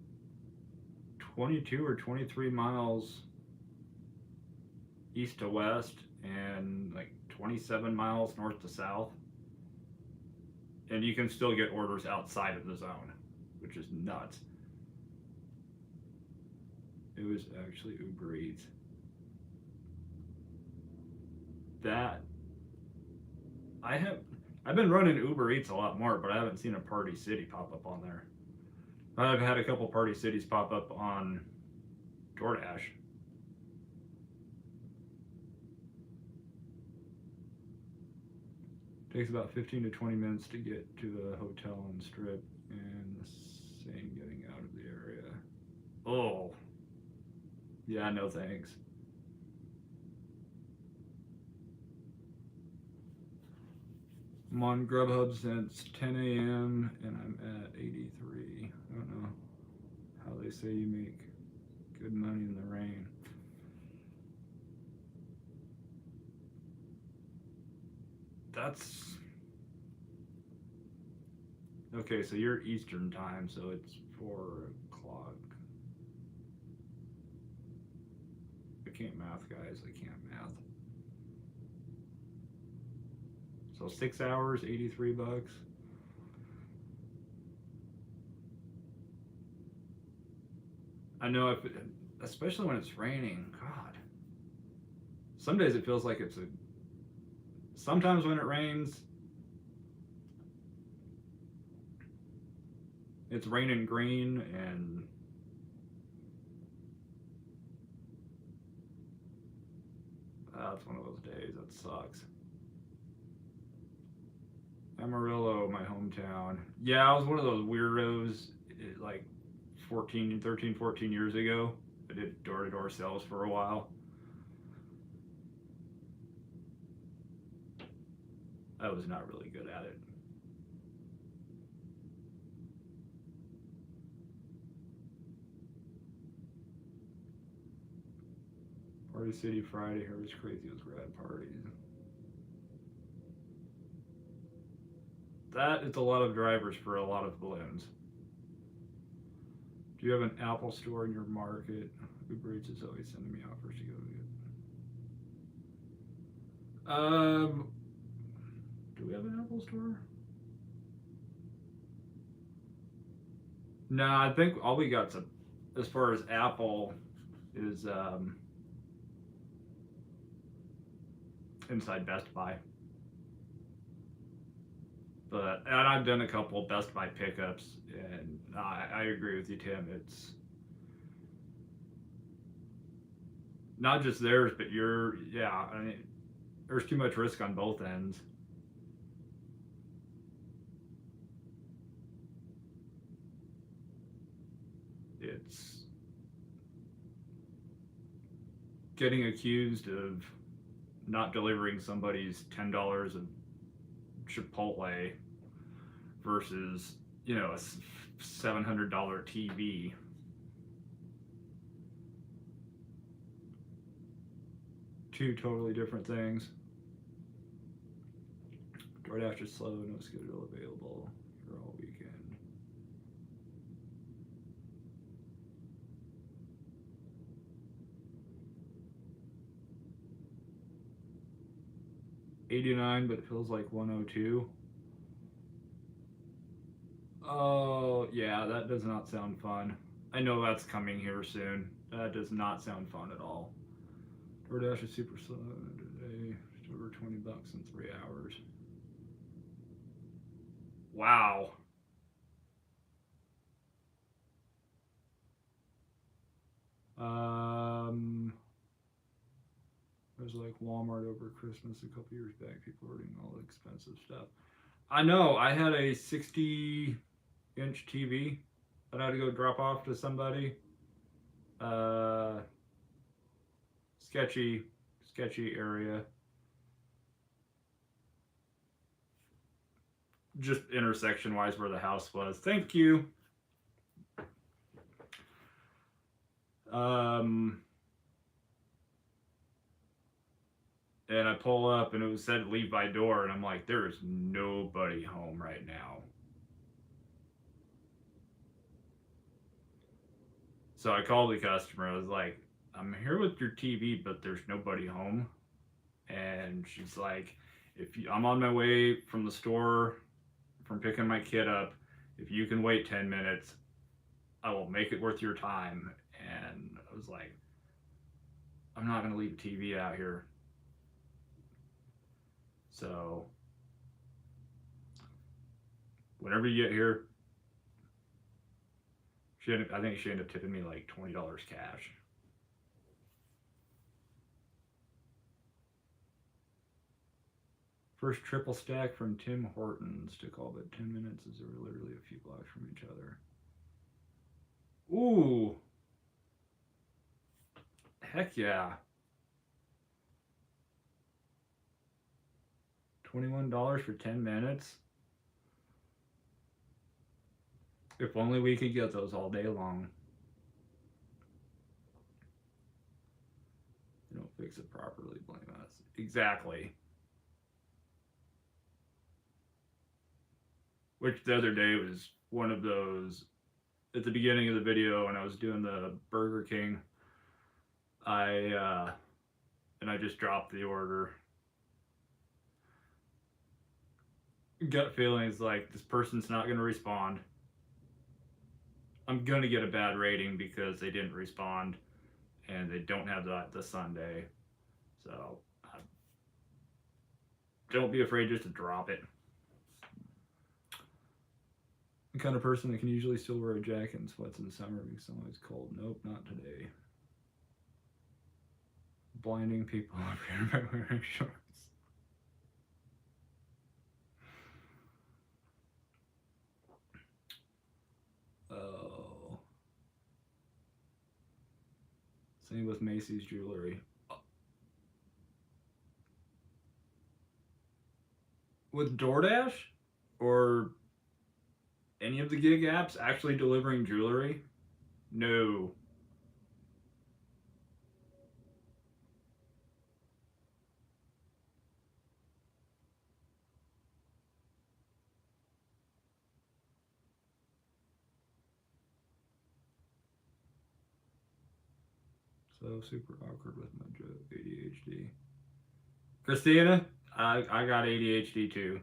[SPEAKER 1] 22 or 23 miles east to west and like 27 miles north to south. And you can still get orders outside of the zone, which is nuts. It was actually Uber Eats. I've been running Uber Eats a lot more, but I haven't seen a Party City pop up on there. I've had a couple Party Cities pop up on DoorDash. Takes about 15 to 20 minutes to get to a hotel and Strip, and the same getting out of the area. Oh. Yeah, no thanks. I'm on Grubhub since 10 a.m. and I'm at 83. I don't know how they say you make good money in the rain. That's okay. So you're Eastern time, so it's 4 o'clock. I can't math, guys. I can't math. So 6 hours, $83. I know, especially when it's raining. God, some days it feels like sometimes when it rains, it's raining green, and that's one of those days that sucks. Amarillo, my hometown. Yeah, I was one of those weirdos like 14 years ago. I did door-to-door sales for a while. I was not really good at it. Party City Friday, here was crazy with grad parties. That is a lot of drivers for a lot of balloons. Do you have an Apple store in your market? Uber Eats is always sending me offers to go get. Do we have an Apple store? No, I think all we got as far as Apple is inside Best Buy. And I've done a couple Best Buy pickups, and I agree with you, Tim. It's not just theirs, but I mean, there's too much risk on both ends. It's getting accused of not delivering somebody's $10 of Chipotle versus, a $700 TV. Two totally different things. DoorDash is slow, no schedule available for all weekend. 89, but it feels like 102. Oh, yeah, that does not sound fun. I know that's coming here soon. That does not sound fun at all. DoorDash is super slow today. Just over $20 in 3 hours. Wow. There's like Walmart over Christmas a couple years back. People ordering all the expensive stuff. I know. I had a 60-inch TV that I had to go drop off to somebody. Uh, sketchy, sketchy area. Just intersection wise where the house was. Thank you. Um, and I pull up and it was said leave by door, and I'm like, there is nobody home right now. So I called the customer. I was like, I'm here with your TV, but there's nobody home. And she's like, I'm on my way from the store from picking my kid up, if you can wait 10 minutes, I will make it worth your time. And I was like, I'm not going to leave a TV out here. So whenever you get here, I think she ended up tipping me like $20 cash. First triple stack from Tim Hortons to call, but 10 minutes is literally a few blocks from each other. Ooh. Heck yeah. $21 for 10 minutes? If only we could get those all day long. They don't fix it properly, blame us. Exactly. Which the other day was one of those, at the beginning of the video when I was doing the Burger King, I just dropped the order. Gut feeling is like, this person's not going to respond. I'm going to get a bad rating because they didn't respond and they don't have the Sunday. So don't be afraid just to drop it. The kind of person that can usually still wear a jacket and sweats in the summer because it's always cold. Nope, not today. Blinding people up here by wearing shorts. Oh. Same with Macy's jewelry. With DoorDash or any of the gig apps actually delivering jewelry? No. So super awkward with my ADHD. Christina, I got ADHD too.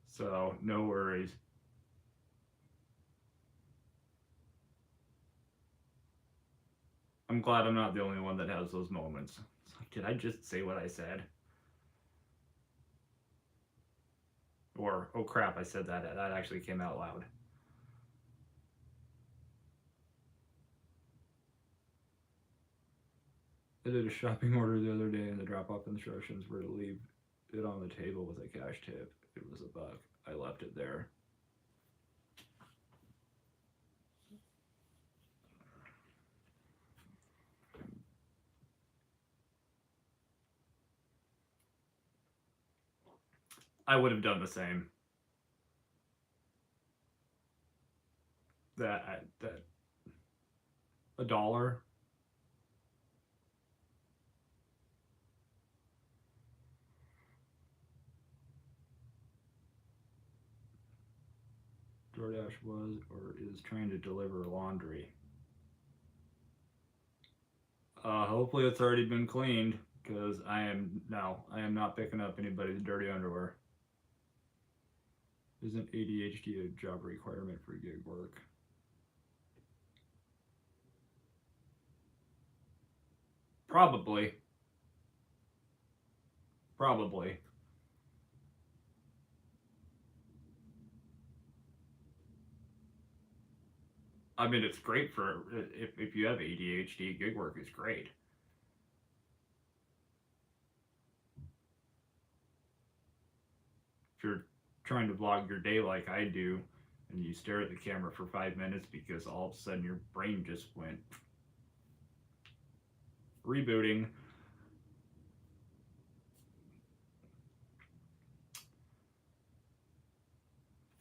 [SPEAKER 1] So no worries. I'm glad I'm not the only one that has those moments. It's like, did I just say what I said? Or, oh crap, I said that. That actually came out loud. I did a shopping order the other day and the drop-off instructions were to leave it on the table with a cash tip. It was $1. I left it there. I would have done the same. That $1. DoorDash was or is trying to deliver laundry. Hopefully it's already been cleaned. Because I am not picking up anybody's dirty underwear. Isn't ADHD a job requirement for gig work? Probably. Probably. I mean, it's great for if you have ADHD, gig work is great. If you're trying to vlog your day like I do, and you stare at the camera for 5 minutes because all of a sudden your brain just went rebooting.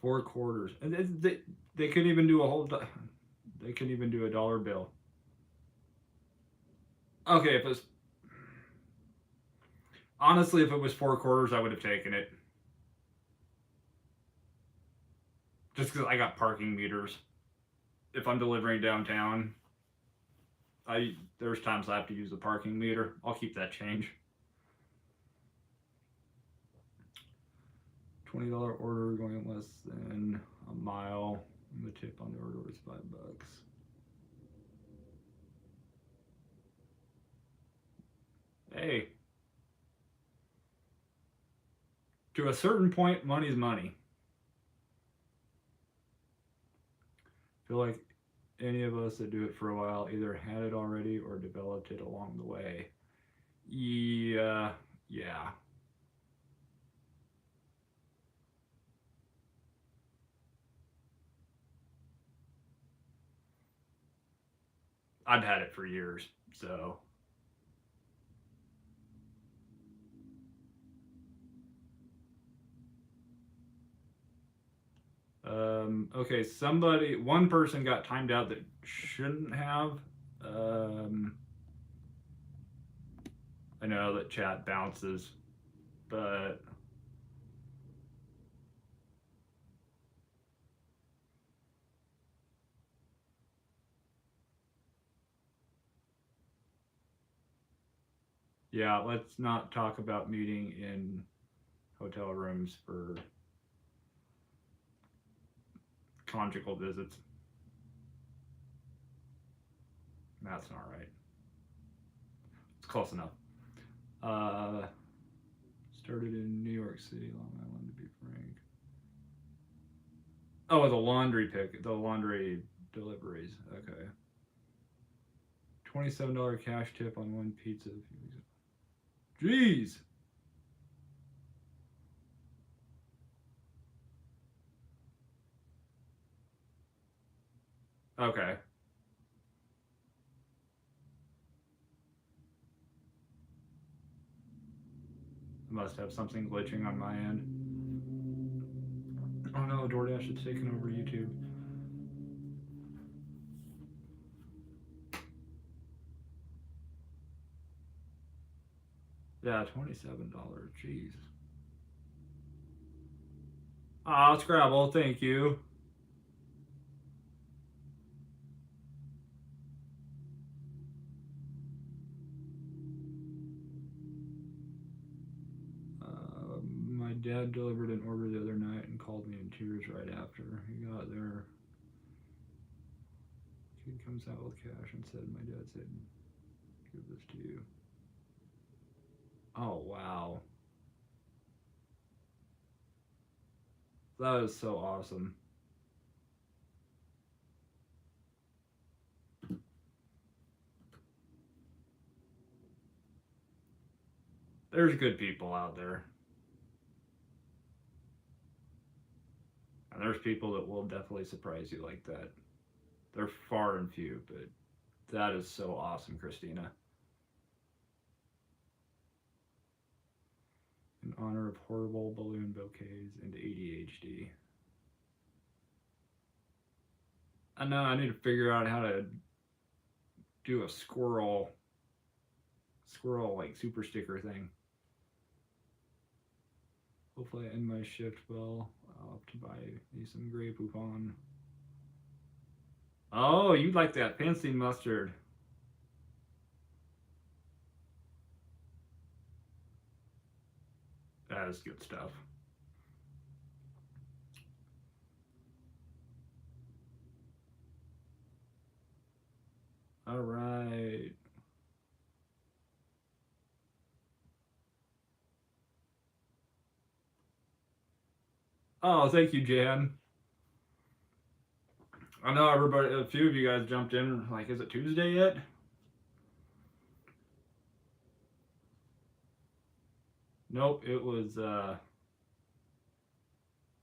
[SPEAKER 1] $4, and they couldn't even do a whole. They couldn't even do a dollar bill. Okay, if it was honestly, if it was $4, I would have taken it. Just because I got parking meters. If I'm delivering downtown, there's times I have to use the parking meter. I'll keep that change. $20 order going less than a mile. And the tip on the order was $5. Hey, to a certain point, money's money. I feel like any of us that do it for a while either had it already or developed it along the way. Yeah. I've had it for years, so. Okay, one person got timed out that shouldn't have. I know that chat bounces, but yeah, let's not talk about meeting in hotel rooms for conjugal visits. That's not right. It's close enough. Started in New York City, Long Island, to be frank. Oh, the laundry deliveries. Okay. $27 cash tip on one pizza. Jeez. Okay. I must have something glitching on my end. Oh no, DoorDash has taken over YouTube. Yeah, $27. Jeez. Ah, Scrabble, thank you. My dad delivered an order the other night and called me in tears right after he got there. Kid comes out with cash and said, "My dad said, give this to you." Oh wow, that is so awesome. There's good people out there. And there's people that will definitely surprise you like that. They're far and few, but that is so awesome, Christina. In honor of horrible balloon bouquets and ADHD. I know I need to figure out how to do a squirrel like super sticker thing. Hopefully I end my shift well. I'll have to buy me some Grey Poupon. Oh, you like that fancy mustard. That is good stuff. All right. Oh, thank you, Jan. I know everybody, a few of you guys jumped in. Like, is it Tuesday yet? Nope, it was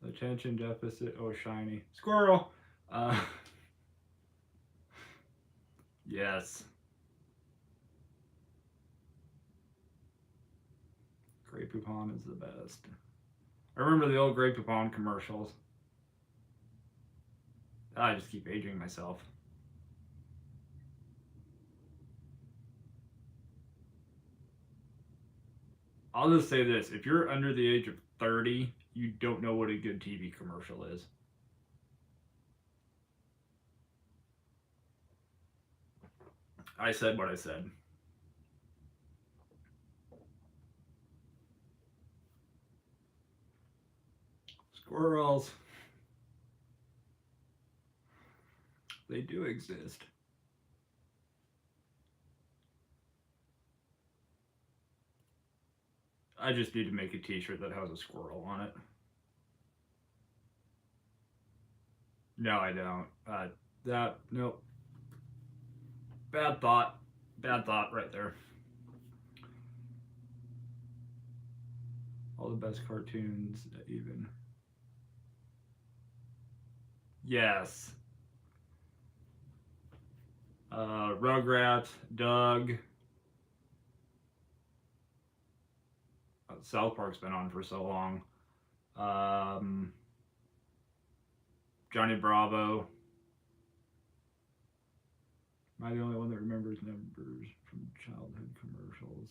[SPEAKER 1] attention deficit. Oh, shiny squirrel. Uh, yes. Grey Poupon is the best. I remember the old Grey Poupon commercials. I just keep aging myself. I'll just say this: if you're under the age of 30, you don't know what a good TV commercial is. I said what I said. Squirrels. They do exist. I just need to make a t-shirt that has a squirrel on it. No, I don't. Nope. Bad thought. Bad thought right there. All the best cartoons, even. Yes. Rugrats, Doug. South Park's been on for so long. Johnny Bravo. Am I the only one that remembers numbers from childhood commercials?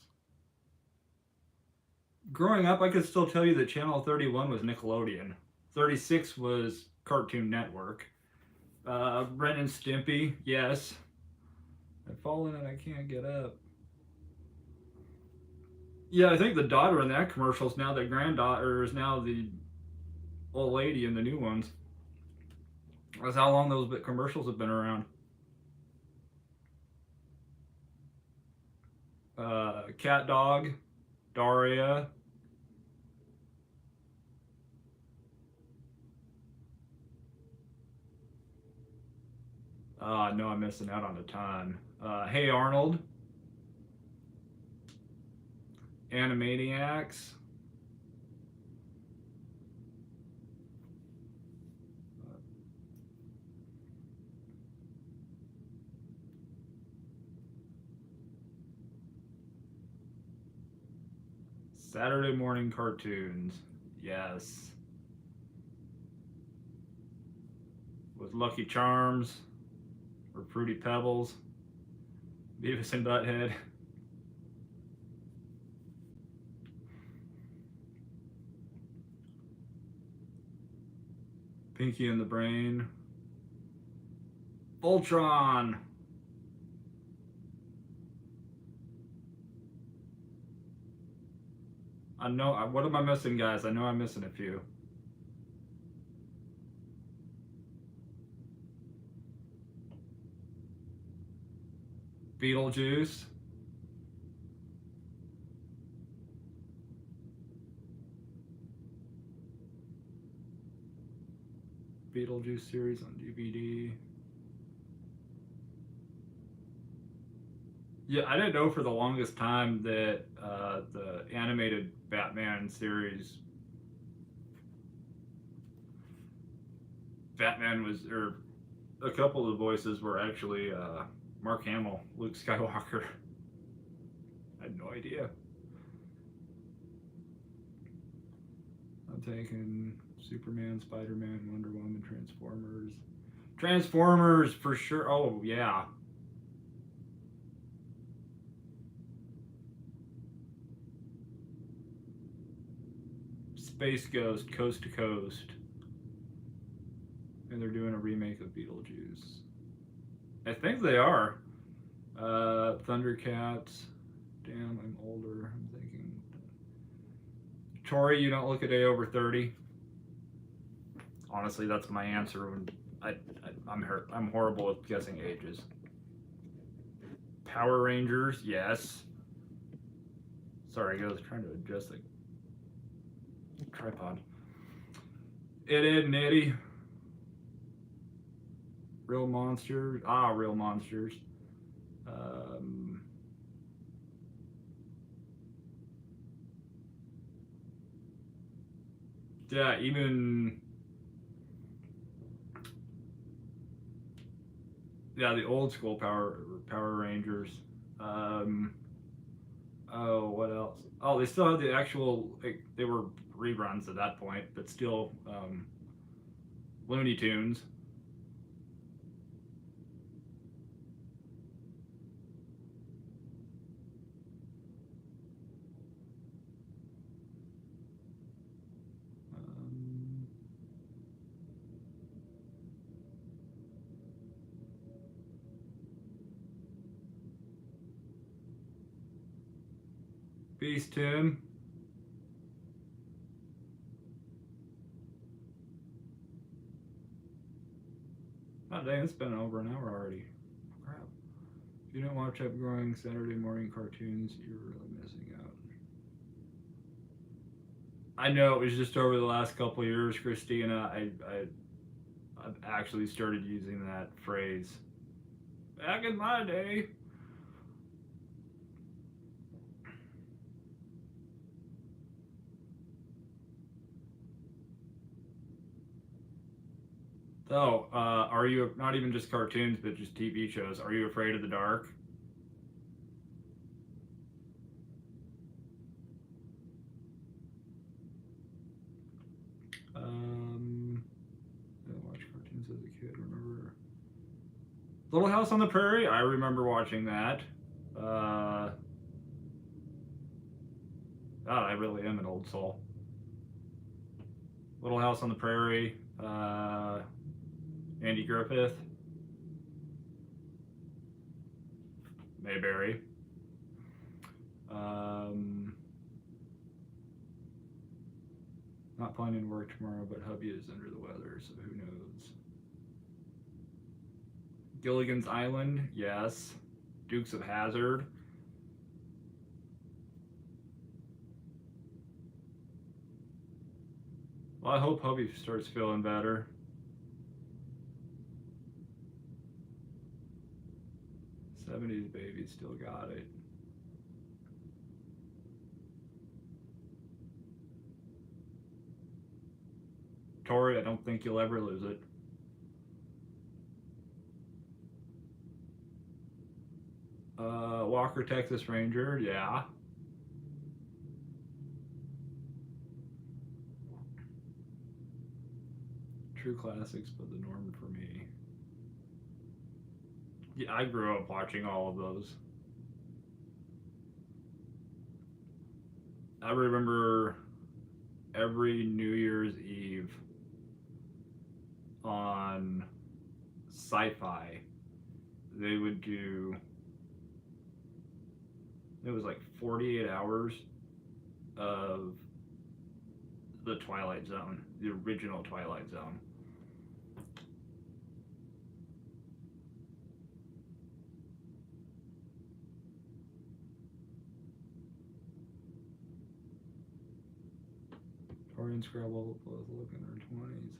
[SPEAKER 1] Growing up, I could still tell you that Channel 31 was Nickelodeon. 36 was Cartoon Network. Ren and Stimpy, yes. I've fallen and I can't get up. Yeah, I think the daughter in that commercial is now the granddaughter, is now the old lady in the new ones. That's how long those commercials have been around. Cat Dog, Daria. I know I'm missing out on a ton. Hey Arnold. Animaniacs. Saturday morning cartoons. Yes. With Lucky Charms or Fruity Pebbles. Beavis and Butthead. Pinky and the Brain. Voltron. I know. What am I missing, guys? I know I'm missing a few. Beetlejuice. Beetlejuice series on DVD. Yeah, I didn't know for the longest time that the animated Batman series, Batman was, or a couple of the voices were actually Mark Hamill, Luke Skywalker. I had no idea. I'm taking Superman, Spider-Man, Wonder Woman, Transformers. Transformers for sure. Oh yeah. Space Ghost, Coast to Coast. And they're doing a remake of Beetlejuice. I think they are. Thundercats. Damn, I'm older. I'm thinking. Tori, you don't look a day over 30. Honestly, that's my answer. When I'm horrible at guessing ages. Power Rangers, yes. Sorry, I was trying to adjust the tripod. Ed, Ed, and Eddie. Real Monsters. Real Monsters. Yeah, even the old school Power Rangers. What else? Oh, they still have the actual. They were reruns at that point, but still Looney Tunes. Peace, Tim. Oh, dang, it's been over an hour already. Crap. If you don't watch upgrowing Saturday morning cartoons, you're really missing out. I know it was just over the last couple of years, Christina. I've actually started using that phrase. Back in my day. So, are you not even just cartoons, but just TV shows? Are you afraid of the dark? I watched cartoons as a kid. Remember Little House on the Prairie? I remember watching that. God, I really am an old soul. Little House on the Prairie. Andy Griffith. Mayberry. Not planning to work tomorrow, but hubby is under the weather, so who knows. Gilligan's Island, yes. Dukes of Hazzard. Well, I hope hubby starts feeling better. '70s baby still got it. Tori, I don't think you'll ever lose it. Walker, Texas Ranger, yeah. True classics, but the norm for me. Yeah, I grew up watching all of those. I remember every New Year's Eve on Sci-Fi, they would do. It was like 48 hours of the Twilight Zone, the original Twilight Zone. Tori and Scrabble both look in their 20s.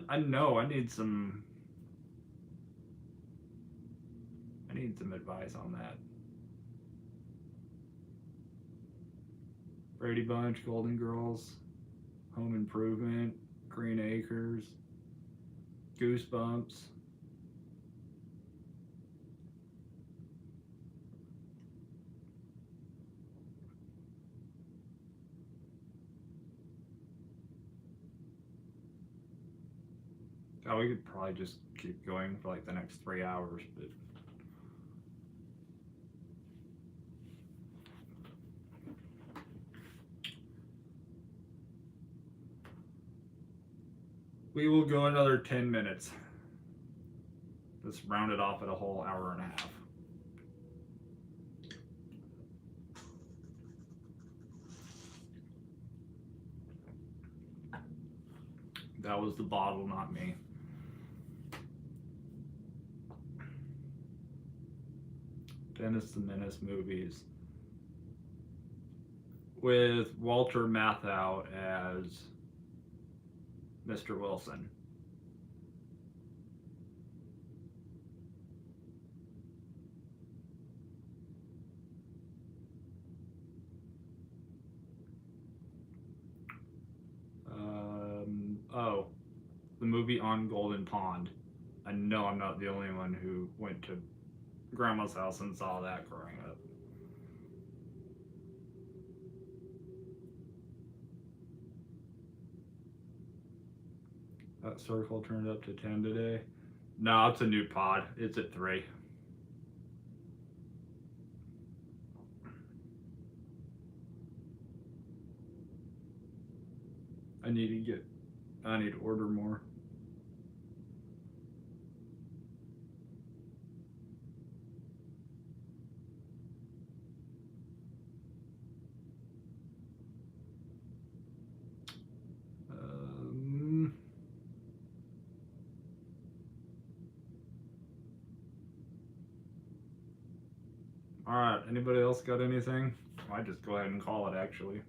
[SPEAKER 1] I know I need some advice on that. Brady Bunch, Golden Girls, Home Improvement, Green Acres, Goosebumps. Oh, we could probably just keep going for like the next 3 hours, but we will go another 10 minutes. Let's round it off at a whole hour and a half. That was the bottle, not me. Dennis the Menace movies with Walter Matthau as Mr. Wilson. Oh, the movie On Golden Pond. I know I'm not the only one who went to Grandma's house and saw that growing up. That circle turned up to 10 today. No, it's a new pod. It's at 3. I need to order more. All right. Anybody else got anything? I might just go ahead and call it, actually.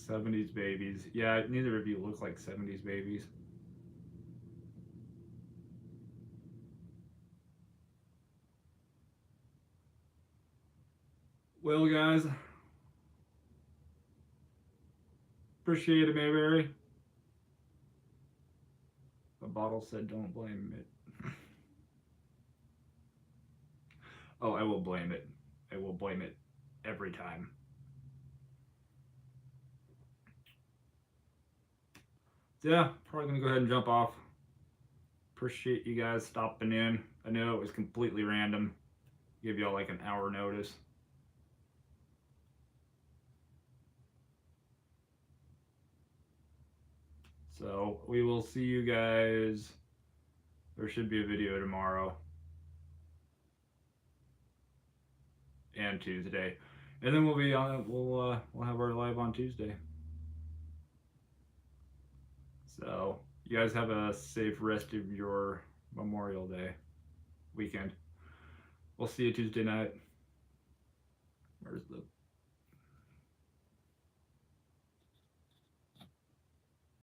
[SPEAKER 1] '70s babies. Yeah, neither of you look like '70s babies. Well, guys, appreciate it, Mayberry. The bottle said don't blame it. Oh, I will blame it. I will blame it every time. So yeah, probably gonna go ahead and jump off. Appreciate you guys stopping in. I know it was completely random. Give y'all like an hour notice. So we will see you guys. There should be a video tomorrow and Tuesday, and then we'll be on. We'll have our live on Tuesday. So you guys have a safe rest of your Memorial Day weekend. We'll see you Tuesday night. Where's the